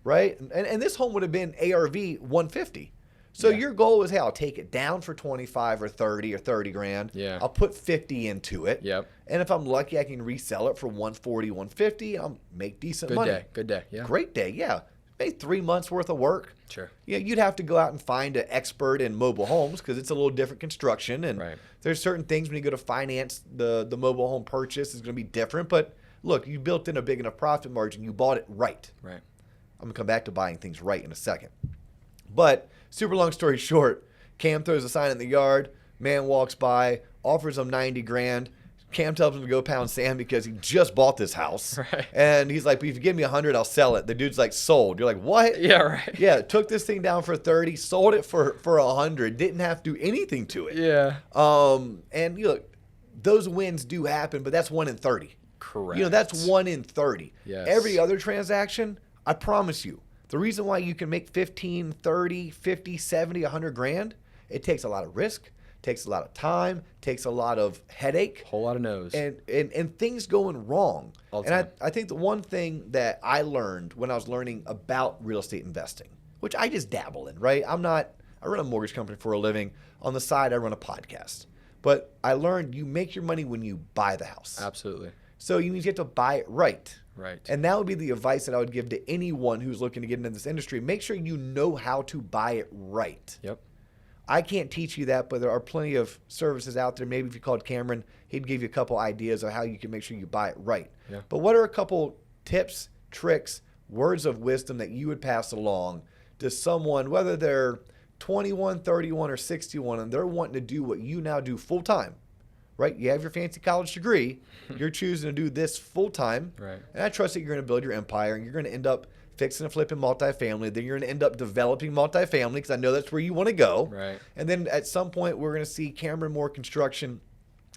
A: right? And this home would have been ARV 150. So
B: Yeah.
A: your goal was, hey, I'll take it down for 25 or 30 or 30 grand.
B: Yeah.
A: I'll put 50 into it.
B: Yep.
A: And if I'm lucky, I can resell it for 140, 150. I'll make decent money.
B: Good day. Yeah.
A: Great day. Yeah. Maybe 3 months worth of work.
B: Sure.
A: Yeah, you'd have to go out and find an expert in mobile homes because it's a little different construction. And
B: Right.
A: there's certain things when you go to finance the mobile home purchase is going to be different. But look, you built in a big enough profit margin. You bought it right.
B: Right.
A: I'm going to come back to buying things right in a second. But super long story short, Cam throws a sign in the yard. Man walks by, offers him 90 grand. Cam tells him to go pound sand because he just bought this house.
B: Right.
A: And he's like, but if you give me 100, I'll sell it. The dude's like, sold. You're like, what?
B: Yeah, right.
A: Yeah, took this thing down for 30, sold it for 100, didn't have to do anything to it.
B: Yeah.
A: And you look, those wins do happen, but that's 1 in 30.
B: Correct.
A: You know, that's 1 in 30.
B: Yes.
A: Every other transaction, I promise you, the reason why you can make 15, 30, 50, 70, 100 grand, it takes a lot of risk, takes a lot of time, takes a lot of headache.
B: Whole lot of no's.
A: And things going wrong.
B: All the
A: And
B: time.
A: I think the one thing that I learned when I was learning about real estate investing, which I just dabble in, right? I run a mortgage company for a living. On the side, I run a podcast. But I learned you make your money when you buy the house.
B: Absolutely.
A: So you need to get to buy it right.
B: Right.
A: And that would be the advice that I would give to anyone who's looking to get into this industry. Make sure you know how to buy it right.
B: Yep.
A: I can't teach you that, but there are plenty of services out there. Maybe if you called Cameron, he'd give you a couple ideas of how you can make sure you buy it right.
B: Yeah.
A: But what are a couple tips, tricks, words of wisdom that you would pass along to someone, whether they're 21, 31, or 61, and they're wanting to do what you now do full time? Right? You have your fancy college degree. You're choosing to do this full time.
B: Right.
A: And I trust that you're going to build your empire and you're going to end up fixing and flipping multifamily. Then you're going to end up developing multifamily because I know that's where you want to go.
B: Right.
A: And then at some point, we're going to see Cameron Moore Construction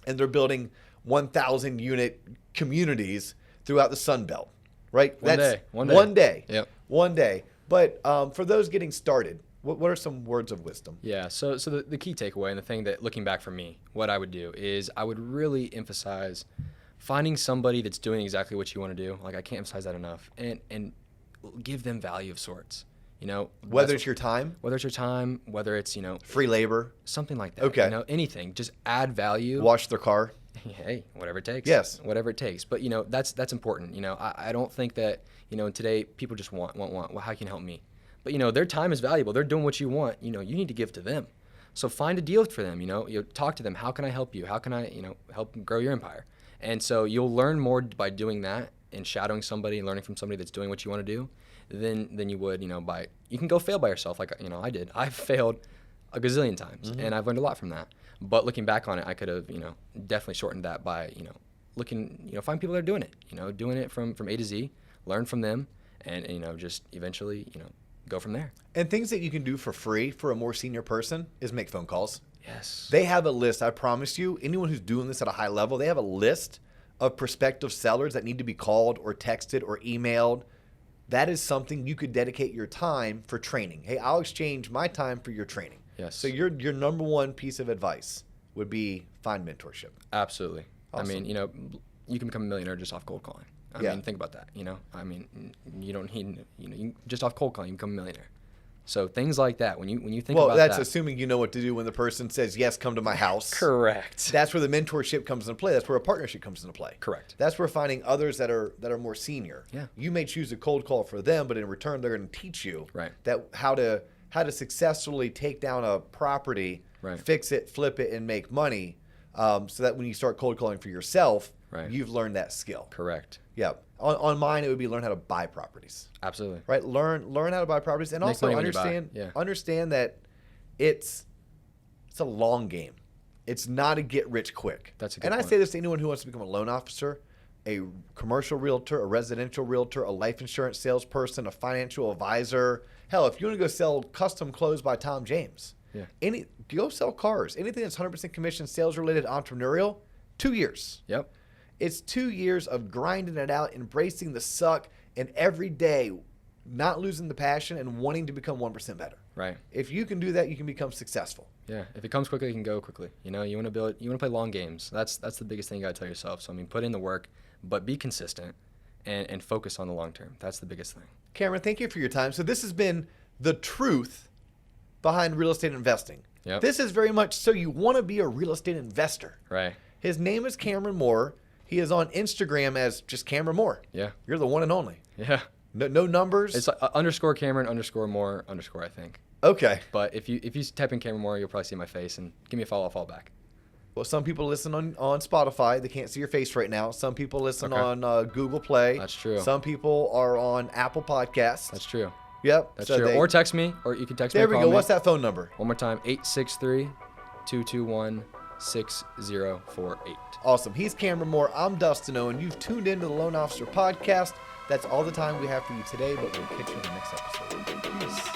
A: and they're building 1,000 unit communities throughout the Sun Belt. Right?
B: One day.
A: One day.
B: Yep.
A: One day. But for those getting started, what are some words of wisdom?
B: Yeah, so the key takeaway and the thing that, looking back for me, what I would do is I would really emphasize finding somebody that's doing exactly what you want to do. Like, I can't emphasize that enough. And give them value of sorts. You know,
A: Whether it's your time,
B: whether it's, you know,
A: free labor,
B: something like that.
A: Okay.
B: You know, anything. Just add value.
A: wash their car.
B: Hey, whatever it takes.
A: Yes.
B: Whatever it takes. But, you know, that's important. You know, I don't think that, you know, today people just want. Well, how can you help me? But, you know, their time is valuable. They're doing what you want. You know, you need to give to them. So find a deal for them, you know, talk to them. How can I help you? How can I, you know, help grow your empire? And so you'll learn more by doing that and shadowing somebody and learning from somebody that's doing what you want to do than you would, you know, you can go fail by yourself like, you know, I did. I failed a gazillion times and I've learned a lot from that. But looking back on it, I could have, you know, definitely shortened that by, you know, looking, you know, find people that are doing it, you know, doing it from A to Z, learn from them and you know, just eventually, you know, go from there.
A: And things that you can do for free for a more senior person is make phone calls.
B: Yes.
A: They have a list, I promise you. Anyone who's doing this at a high level, they have a list of prospective sellers that need to be called or texted or emailed. That is something you could dedicate your time for training. Hey, I'll exchange my time for your training.
B: Yes.
A: So your number one piece of advice would be find mentorship.
B: Absolutely.
A: Awesome.
B: I mean, you know, you can become a millionaire just off cold calling. I
A: Yeah.
B: mean, think about that, you know. I mean, you don't need, you know, just off cold calling, you become a millionaire. So things like that, when you think about that.
A: Well, that's assuming you know what to do when the person says, yes, come to my house.
B: Correct.
A: That's where the mentorship comes into play. That's where a partnership comes into play.
B: Correct.
A: That's where finding others that are more senior.
B: Yeah.
A: You may choose a cold call for them, but in return, they're going to teach you
B: Right.
A: that how to successfully take down a property,
B: Right.
A: fix it, flip it, and make money. So that when you start cold calling for yourself,
B: Right.
A: you've learned that skill.
B: Correct.
A: Yeah. On mine, it would be learn how to buy properties.
B: Absolutely.
A: Right. Learn how to buy properties, and
B: Make
A: also
B: money when you buy.
A: understand
B: Yeah.
A: understand that it's a long game. It's not a get rich quick.
B: That's a good
A: And I
B: point.
A: say this to anyone who wants to become a loan officer, a commercial realtor, a residential realtor, a life insurance salesperson, a financial advisor. Hell, if you want to go sell custom clothes by Tom James,
B: Yeah.
A: go sell cars. Anything that's 100% commission, sales related, entrepreneurial, 2 years.
B: Yep.
A: It's 2 years of grinding it out, embracing the suck, and every day not losing the passion and wanting to become 1% better.
B: Right.
A: If you can do that, you can become successful.
B: Yeah. If it comes quickly, it can go quickly. You know, you want to play long games. That's the biggest thing you got to tell yourself. So, I mean, put in the work, but be consistent and focus on the long term. That's the biggest thing.
A: Cameron, thank you for your time. So this has been the truth behind real estate investing.
B: Yep.
A: This is very much so you want to be a real estate investor.
B: Right.
A: His name is Cameron Moore. He is on Instagram as just Cameron Moore.
B: Yeah.
A: You're the one and only.
B: Yeah.
A: No numbers?
B: It's underscore Cameron underscore Moore underscore, I think.
A: Okay.
B: But if you type in Cameron Moore, you'll probably see my face and give me a follow. I'll follow back.
A: Well, some people listen on Spotify. They can't see your face right now. Some people listen on Google Play.
B: That's true.
A: Some people are on Apple Podcasts.
B: That's true.
A: Yep.
B: That's true. Or text me, or you can text me.
A: There we go. What's that phone number?
B: One more time, 863-221-6048.
A: Awesome. He's Cameron Moore. I'm Dustin Owen. You've tuned into the Loan Officer Podcast. That's all the time we have for you today, but we'll catch you in the next episode. Peace.